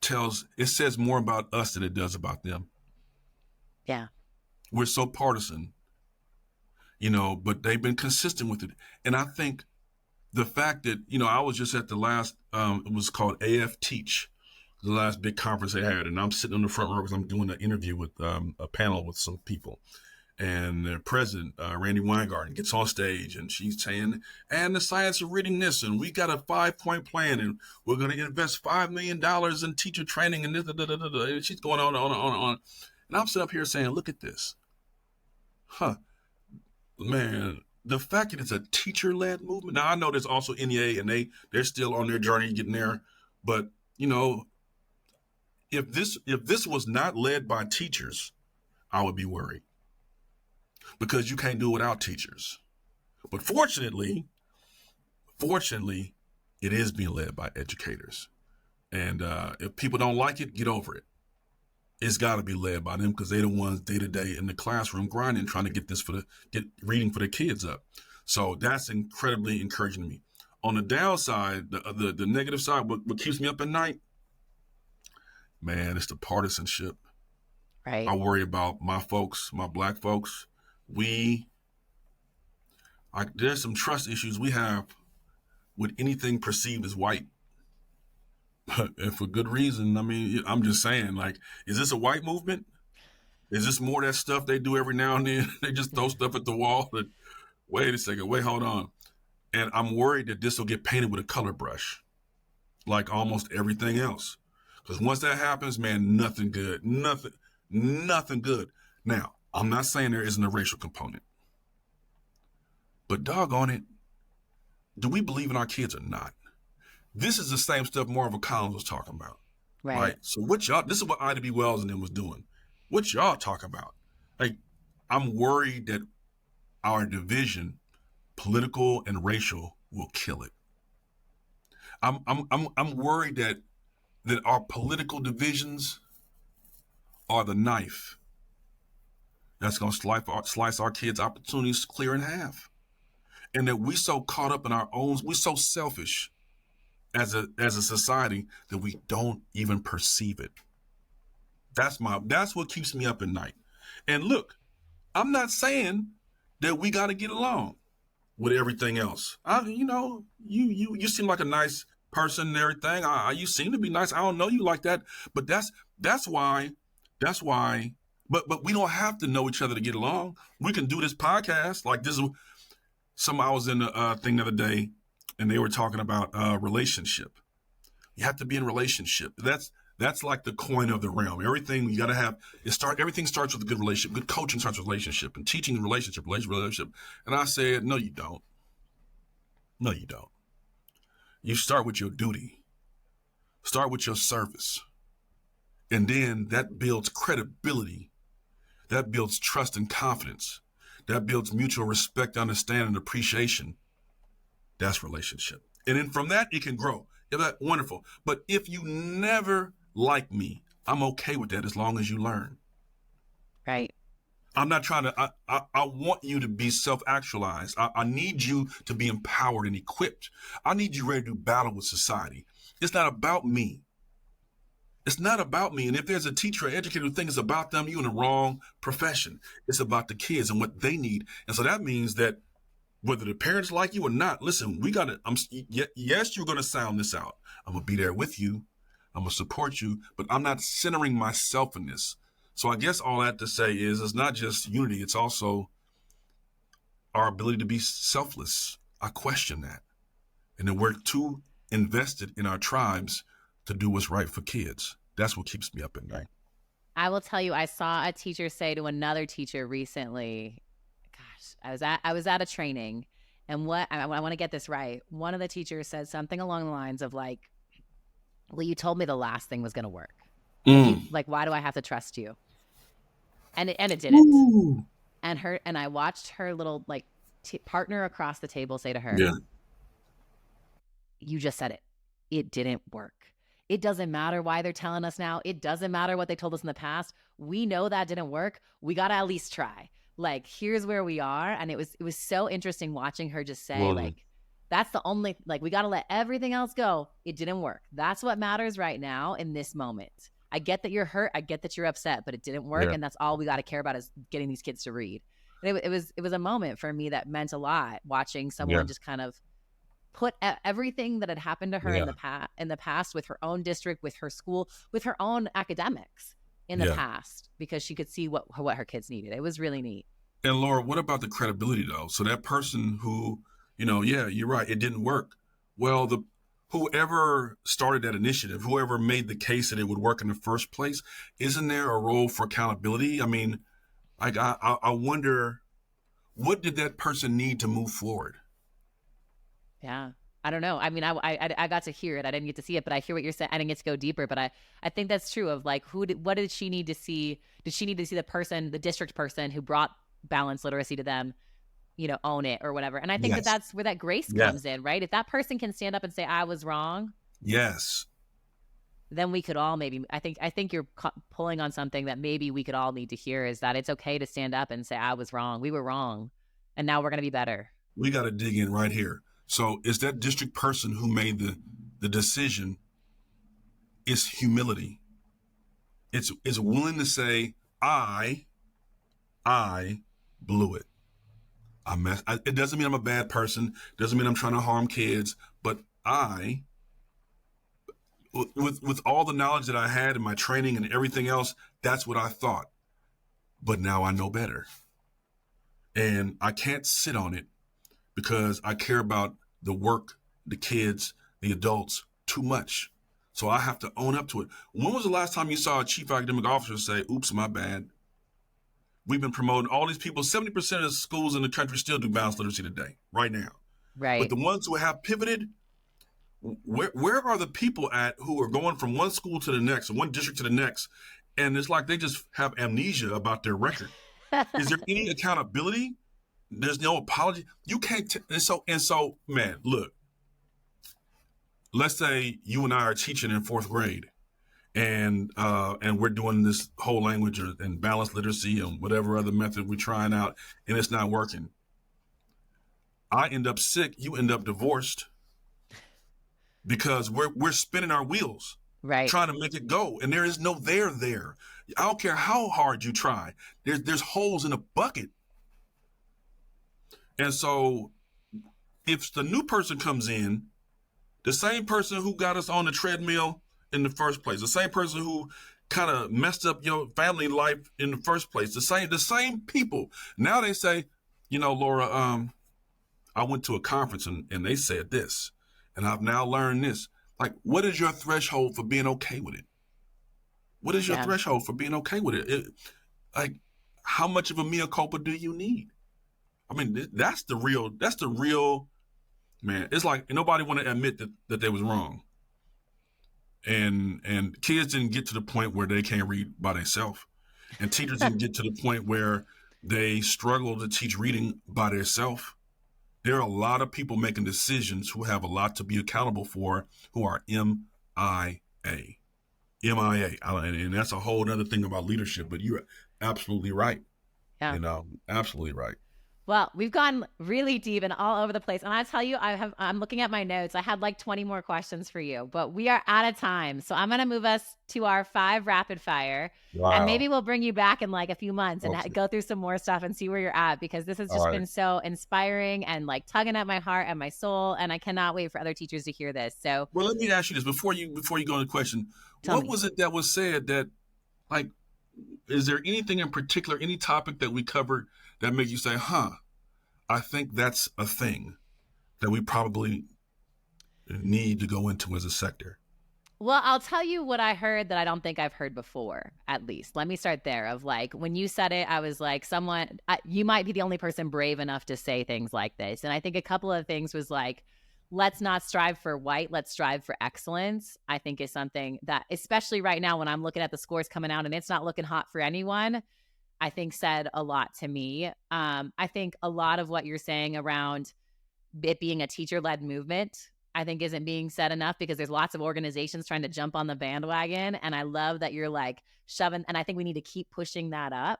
S2: says more about us than it does about them.
S1: Yeah.
S2: We're so partisan, but they've been consistent with it. And I think the fact that, I was just at the last, it was called AF Teach, the last big conference they had. And I'm sitting on the front row because I'm doing an interview with a panel with some people. And their president, Randy Weingarten, gets on stage and she's saying, and the science of reading this, and we got a 5-point plan, and we're going to invest $5 million in teacher training, and this, and she's going on. And I'm sitting up here saying, look at this. Man, the fact that it's a teacher-led movement. Now, I know there's also NEA, and they're still on their journey getting there. But, if this was not led by teachers, I would be worried. Because you can't do it without teachers. But fortunately, it is being led by educators. And if people don't like it, get over it. It's got to be led by them, because they're the ones day to day in the classroom grinding, trying to get reading for the kids up. So that's incredibly encouraging to me. On the downside, the negative side, what keeps me up at night, man, it's the partisanship.
S1: Right.
S2: I worry about my folks, my Black folks. There's some trust issues we have with anything perceived as white. And for good reason. I mean, I'm just saying, like, is this a white movement? Is this more that stuff they do every now and then? They just throw stuff at the wall. Wait a second, hold on. And I'm worried that this will get painted with a color brush, like almost everything else. Because once that happens, man, nothing good. Nothing good. Now, I'm not saying there isn't a racial component. But doggone it, do we believe in our kids or not? This is the same stuff Marvel Collins was talking about.
S1: Right.
S2: So this is what Ida B. Wells and them was doing. What y'all talk about? Like, I'm worried that our division, political and racial, will kill it. I'm worried that our political divisions are the knife that's going to slice our kids' opportunities clear in half. And that we so caught up in our own, we're so selfish as a society that we don't even perceive it. That's what keeps me up at night. And look, I'm not saying that we got to get along with everything else. You seem like a nice person and everything. You seem to be nice. I don't know you like that, but that's why. But we don't have to know each other to get along. We can do this podcast like this. I was in a thing the other day, and they were talking about relationship. You have to be in relationship. That's like the coin of the realm. Everything you got to have. Everything starts with a good relationship. Good coaching starts with relationship, and teaching relationship. And I said, no, you don't. No, you don't. You start with your duty. Start with your service, and then that builds credibility. That builds trust and confidence. That builds mutual respect, understanding, and appreciation. That's relationship. And then from that, it can grow. Yeah, that's wonderful. But if you never like me, I'm okay with that as long as you learn.
S1: Right.
S2: I'm not trying to, I want you to be self-actualized. I need you to be empowered and equipped. I need you ready to do battle with society. It's not about me. It's not about me. And if there's a teacher or educator who thinks it's about them, you're in the wrong profession. It's about the kids and what they need. And so that means that whether the parents like you or not, listen, yes, you're going to sound this out. I'm going to be there with you. I'm going to support you, but I'm not centering myself in this. So I guess all that to say is it's not just unity. It's also our ability to be selfless. I question that. And then we're too invested in our tribes to do what's right for kids. That's what keeps me up at night.
S1: I will tell you, I saw a teacher say to another teacher recently, gosh, I was at a training, and I want to get this right. One of the teachers said something along the lines of like, well, you told me the last thing was going to work. Like, why do I have to trust you? And it didn't. Ooh. And I watched her little like partner across the table say to her, yeah, you just said it. It didn't work. It doesn't matter why they're telling us now. It doesn't matter what they told us in the past. We know that didn't work. We got to at least try. Like, here's where we are. And it was so interesting watching her just say, like, that's the only, like, we got to let everything else go. It didn't work. That's what matters right now in this moment. I get that you're hurt. I get that you're upset, but it didn't work. Yeah. And that's all we got to care about is getting these kids to read. And it was a moment for me that meant a lot, watching someone just kind of put everything that had happened to her in the past with her own district, with her school, with her own academics in the past, because she could see what her kids needed. It was really neat.
S2: And Laura, what about the credibility though? So that person who, you're right, it didn't work. Well, whoever started that initiative, whoever made the case that it would work in the first place, isn't there a role for accountability? I mean, I wonder, what did that person need to move forward?
S1: Yeah. I don't know. I mean, I got to hear it. I didn't get to see it, but I hear what you're saying. I didn't get to go deeper, but I think that's true of like, what did she need to see? Did she need to see the district person who brought balanced literacy to them, own it or whatever? And I think that's where that grace comes in, right? If that person can stand up and say, I was wrong.
S2: Yes.
S1: Then we could all maybe, I think you're pulling on something that maybe we could all need to hear, is that it's okay to stand up and say, I was wrong. We were wrong. And now we're going to be better.
S2: We got to dig in right here. So it's that district person who made the decision. It's humility. It's willing to say, I blew it. It doesn't mean I'm a bad person. Doesn't mean I'm trying to harm kids. But with all the knowledge that I had in my training and everything else, that's what I thought. But now I know better. And I can't sit on it, because I care about the work, the kids, the adults too much. So I have to own up to it. When was the last time you saw a chief academic officer say, oops, my bad? We've been promoting all these people. 70% of the schools in the country still do balanced literacy today, right now.
S1: Right.
S2: But the ones who have pivoted, where are the people at who are going from one school to the next, or one district to the next, and it's like they just have amnesia about their record? Is there any accountability? There's no apology. You can't. And so, man, look. Let's say you and I are teaching in 4th grade, and we're doing this whole language and balanced literacy and whatever other method we're trying out, and it's not working. I end up sick. You end up divorced. because we're spinning our wheels
S1: Right.
S2: trying to make it go, and there is no there. I don't care how hard you try. There's holes in a bucket. And so if the new person comes in, the same person who got us on the treadmill in the first place, the same person who kind of messed up your family life in the first place, the same people. Now they say, Laura, I went to a conference and they said this, and I've now learned this. Like, what is your threshold for being okay with it? What is your threshold for being okay with it? Like, how much of a mea culpa do you need? I mean, that's the real, man. It's like nobody want to admit that they was wrong. And kids didn't get to the point where they can't read by themselves. And teachers didn't get to the point where they struggle to teach reading by themselves. There are a lot of people making decisions who have a lot to be accountable for, who are MIA. And that's a whole other thing about leadership, but you're absolutely right.
S1: Yeah.
S2: Absolutely right.
S1: Well, we've gone really deep and all over the place. And I tell you, I'm looking at my notes. I had like 20 more questions for you, but we are out of time. So I'm going to move us to our 5 rapid fire.
S2: Wow.
S1: And maybe we'll bring you back in like a few months and go through some more stuff and see where you're at, because this has just been so inspiring and like tugging at my heart and my soul. And I cannot wait for other teachers to hear this. So,
S2: well, let me ask you this before you go into the question. What was it that was said that, like, is there anything in particular, any topic that we covered that make you say, I think that's a thing that we probably need to go into as a sector?
S1: Well, I'll tell you what I heard that I don't think I've heard before, at least. Let me start there. Of like, when you said it, I was like, you might be the only person brave enough to say things like this. And I think a couple of things was like, let's not strive for white, let's strive for excellence, I think is something that, especially right now when I'm looking at the scores coming out and it's not looking hot for anyone, I think said a lot to me. I think a lot of what you're saying around it being a teacher-led movement, I think isn't being said enough, because there's lots of organizations trying to jump on the bandwagon. And I love that you're like shoving, and I think we need to keep pushing that up.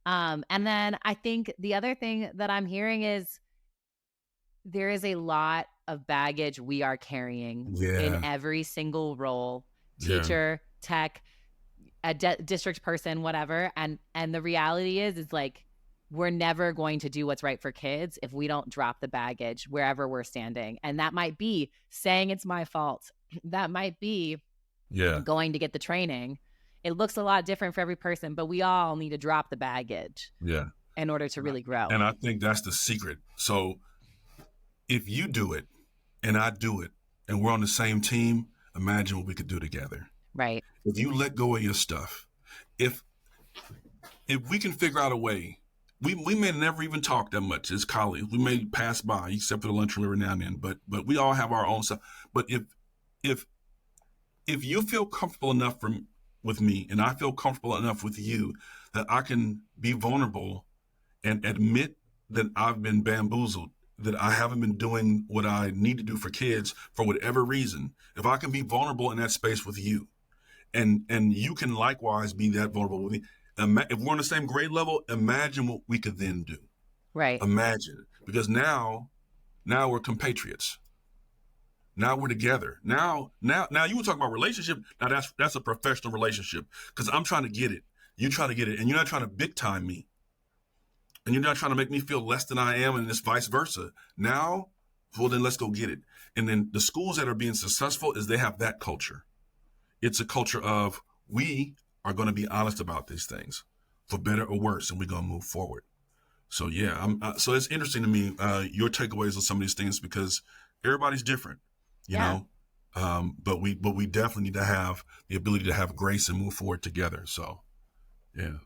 S1: And then I think the other thing that I'm hearing is there is a lot of baggage we are carrying in every single role, teacher, tech, a district person, whatever. And the reality is like, we're never going to do what's right for kids if we don't drop the baggage wherever we're standing. And that might be saying it's my fault. That might be going to get the training. It looks a lot different for every person, but we all need to drop the baggage in order to really grow.
S2: And I think that's the secret. So if you do it and I do it and we're on the same team, imagine what we could do together.
S1: Right.
S2: If you let go of your stuff, if we can figure out a way, we may never even talk that much as colleagues. We may pass by, except for the lunch every now and then, but we all have our own stuff. But if you feel comfortable enough with me and I feel comfortable enough with you that I can be vulnerable and admit that I've been bamboozled, that I haven't been doing what I need to do for kids for whatever reason, if I can be vulnerable in that space with you, and you can likewise be that vulnerable with me, if we're on the same grade level, imagine what we could then do.
S1: Right.
S2: Imagine, because now we're compatriots. Now we're together. Now you were talking about relationship. Now that's a professional relationship, because I'm trying to get it. You try to get it, and you're not trying to big time me. And you're not trying to make me feel less than I am, and it's vice versa. Now, well, then let's go get it. And then the schools that are being successful is they have that culture. It's a culture of, we are going to be honest about these things, for better or worse, and we're going to move forward. So so it's interesting to me, your takeaways on some of these things, because everybody's different, you know. But we definitely need to have the ability to have grace and move forward together. So,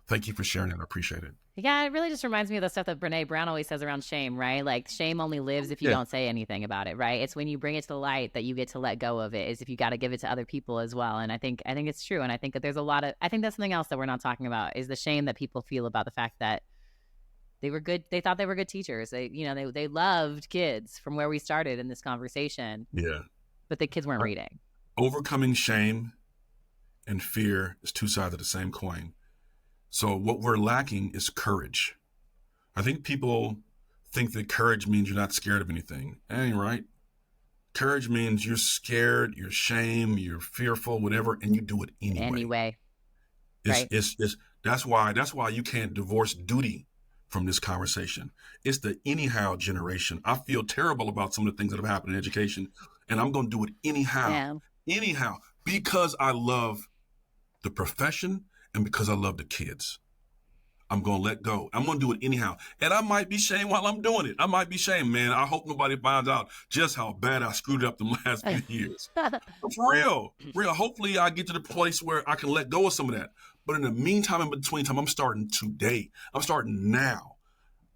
S2: thank you for sharing it. I appreciate it.
S1: Yeah, it really just reminds me of the stuff that Brene Brown always says around shame, right? Like, shame only lives if you don't say anything about it, right? It's when you bring it to the light that you get to let go of it, is if you got to give it to other people as well. And I think it's true. And I think that there's I think that's something else that we're not talking about, is the shame that people feel about the fact that they were good. They thought they were good teachers. They loved kids from where we started in this conversation.
S2: Yeah.
S1: But the kids weren't reading.
S2: Overcoming shame and fear is two sides of the same coin. So what we're lacking is courage. I think people think that courage means you're not scared of anything. That ain't right. Courage means you're scared, you're ashamed, you're fearful, whatever, and you do it anyway.
S1: Anyway,
S2: It's,
S1: right.
S2: it's, that's why you can't divorce duty from this conversation. It's the anyhow generation. I feel terrible about some of the things that have happened in education, and I'm going to do it
S1: Yeah.
S2: anyhow, because I love the profession and because I love the kids. I'm going to let go. I'm going to do it anyhow. And I might be shamed while I'm doing it. I might be shamed, man. I hope nobody finds out just how bad I screwed up the last few years. For real. Hopefully I get to the place where I can let go of some of that. But in the meantime, in between time, I'm starting today. I'm starting now.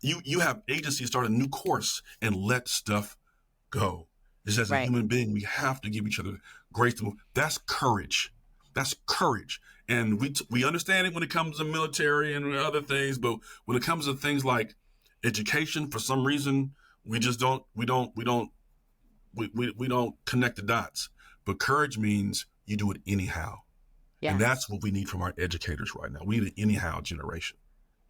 S2: You have agency to start a new course and let stuff go. It's as a
S1: Right.
S2: human being, we have to give each other grace to move. That's courage. That's courage. And we understand it when it comes to military and other things, but when it comes to things like education, for some reason, we just don't connect the dots. But courage means you do it anyhow.
S1: Yeah.
S2: And that's what we need from our educators right now. We need an anyhow generation.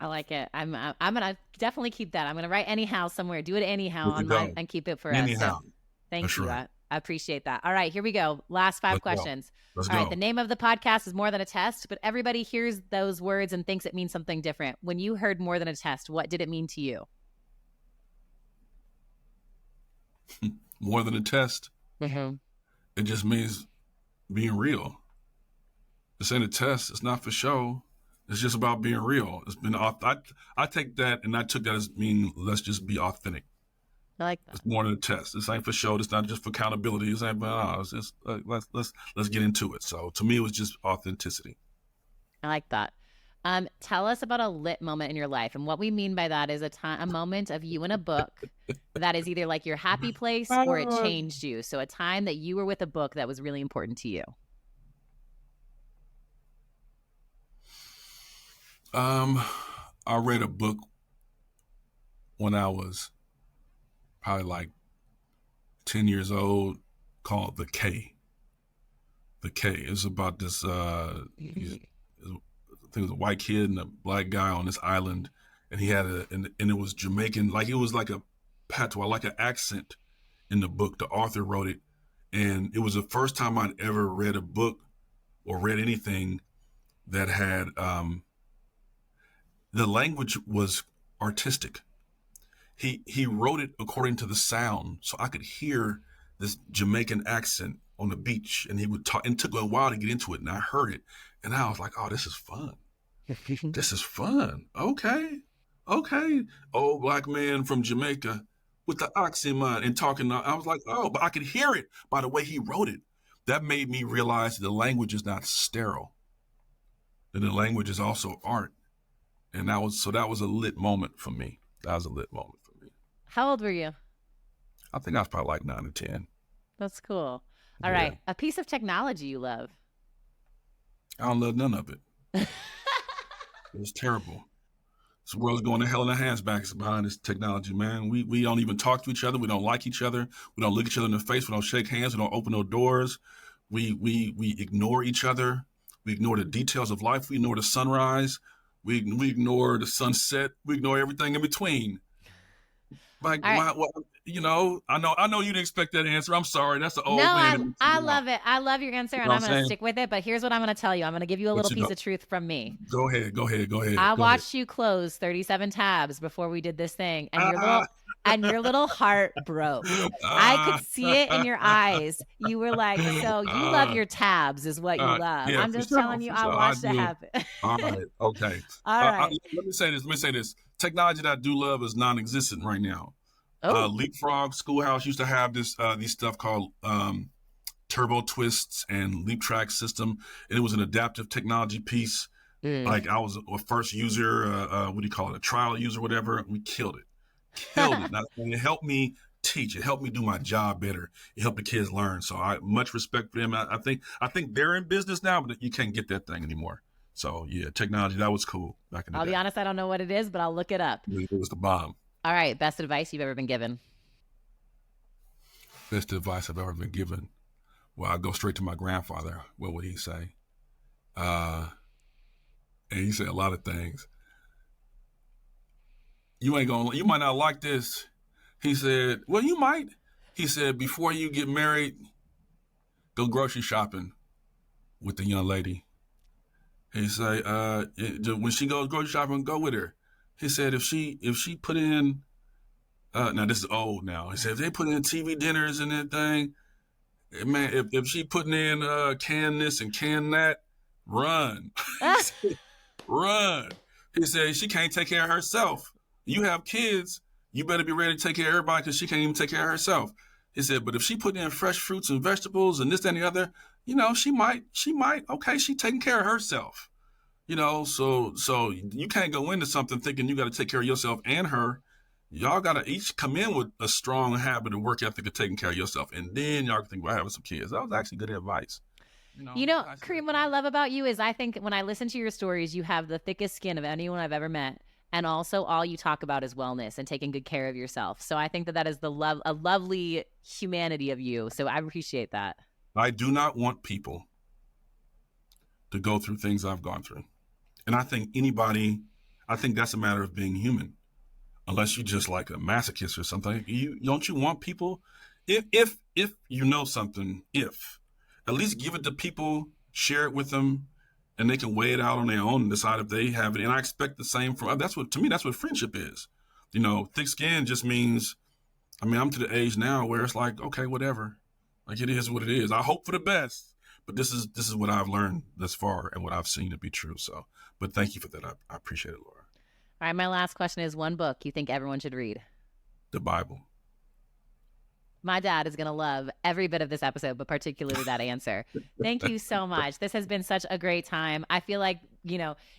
S1: I like it. I'm gonna definitely keep that. I'm gonna write anyhow somewhere. Do it anyhow
S2: There you
S1: on
S2: go.
S1: and keep it for
S2: Anyhow.
S1: us. So thank
S2: That's
S1: you.
S2: right.
S1: I appreciate that. All right, here we go. Last 5
S2: Let's go.
S1: questions.
S2: Let's
S1: All right,
S2: go.
S1: the name of the podcast is More Than a Test, but everybody hears those words and thinks it means something different. When you heard More Than a Test, what did it mean to you?
S2: More than a test.
S1: Mm-hmm.
S2: It just means being real. This ain't a test. It's not for show. It's just about being real. It's been I take that and I took that as meaning let's just be authentic.
S1: I like that.
S2: It's more than a test. This ain't for show. It's not just for accountability. It's ain't, it's just let's get into it. So to me, it was just authenticity.
S1: I like that. Tell us about a lit moment in your life, and what we mean by that is a moment of you in a book that is either like your happy place or it changed you. So a time that you were with a book that was really important to you.
S2: I read a book when I was probably like 10 years old called The K. The K is about this, I think it was a white kid and a black guy on this island, and he had and it was Jamaican, like it was like a patois, like an accent in the book. The author wrote it, and it was the first time I'd ever read a book or read anything that had, the language was artistic. He wrote it according to the sound, so I could hear this Jamaican accent on the beach, and he would talk. And it took a while to get into it, and I heard it, and I was like, "Oh, this is fun. This is fun. Okay. Old black man from Jamaica with the accent and talking. I was like, oh, but I could hear it by the way he wrote it. That made me realize the language is not sterile. That the language is also art, and that was a lit moment for me. That was a lit moment for me.
S1: How old were you?
S2: I think I was probably like 9 or 10.
S1: That's cool. All right. A piece of technology you love.
S2: I don't love none of it. It was terrible. This world's going to hell in a handbasket behind this technology, man. We don't even talk to each other. We don't like each other. We don't look each other in the face. We don't shake hands. We don't open no doors. We ignore each other. We ignore the details of life. We ignore the sunrise. We ignore the sunset. We ignore everything in between. Like,
S1: right.
S2: I know you didn't expect that answer. I'm sorry. That's the old man.
S1: No, I love it. I love your answer, and I'm going to stick with it. But here's what I'm going to tell you. I'm going to give you a little piece of truth from me.
S2: Go ahead.
S1: I watched you close 37 tabs before we did this thing, and your little heart broke. I could see it in your eyes. You were like, so you love your tabs is what you love.
S2: Yeah,
S1: I'm just telling you, I watched it happen.
S2: All right. Okay.
S1: All right.
S2: Let me say this. Technology that I do love is non-existent right now. Leapfrog Schoolhouse used to have these stuff called Turbo Twists and Leap Track system, and it was an adaptive technology piece. Like I was a first user, what do you call it, a trial user, whatever. We killed it. Now, it helped me teach. It helped me do my job better. It helped the kids learn. So I much respect for them. I think they're in business now, but you can't get that thing anymore. So yeah, technology, that was cool back in the day.
S1: I'll be honest, I don't know what it is, but I'll look it up.
S2: It was the bomb.
S1: All right, best advice you've ever been given.
S2: Best advice I've ever been given. Well, I go straight to my grandfather. What would he say? And he said a lot of things. You might not like this. He said, well, you might. He said, before you get married, go grocery shopping with the young lady. He said, when she goes grocery shopping, go with her. He said, if she put in, now this is old now. He said, if they put in TV dinners and that thing, man, if she putting in can this and can that, run. Run. He said, she can't take care of herself. You have kids, you better be ready to take care of everybody because she can't even take care of herself. He said, but if she put in fresh fruits and vegetables and this, that, and the other, she might, okay, she taking care of herself. So you can't go into something thinking you got to take care of yourself and her. Y'all got to each come in with a strong habit and work ethic of taking care of yourself. And then y'all can think about having some kids. That was actually good advice.
S1: Kareem, what I love about you is I think when I listen to your stories, you have the thickest skin of anyone I've ever met. And also all you talk about is wellness and taking good care of yourself. So I think that is a lovely humanity of you. So I appreciate that.
S2: I do not want people to go through things I've gone through. And I think that's a matter of being human. Unless you just like a masochist or something. Don't you want people, if you know something, at least give it to people, share it with them, and they can weigh it out on their own and decide if they have it. And I expect the same from, that's what friendship is. Thick skin just means, I'm to the age now where it's like, okay, whatever. Like it is what it is. I hope for the best, but this is what I've learned thus far and what I've seen to be true. So, but thank you for that. I appreciate it, Laura.
S1: All right, my last question is one book you think everyone should read.
S2: The Bible.
S1: My dad is going to love every bit of this episode, but particularly that answer. Thank you so much. This has been such a great time. I feel like,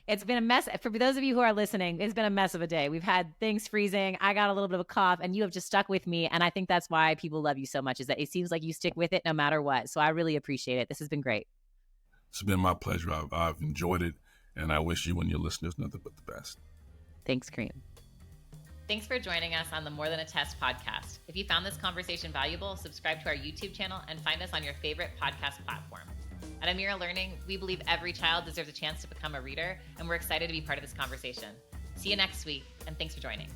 S1: it's been a mess. For those of you who are listening, it's been a mess of a day. We've had things freezing. I got a little bit of a cough, and you have just stuck with me. And I think that's why people love you so much, is that it seems like you stick with it no matter what. So I really appreciate it. This has been great.
S2: It's been my pleasure. I've enjoyed it, and I wish you and your listeners nothing but the best.
S1: Thanks, Kareem.
S3: Thanks for joining us on the More Than a Test podcast. If you found this conversation valuable, subscribe to our YouTube channel and find us on your favorite podcast platform. At Amira Learning, we believe every child deserves a chance to become a reader, and we're excited to be part of this conversation. See you next week, and thanks for joining.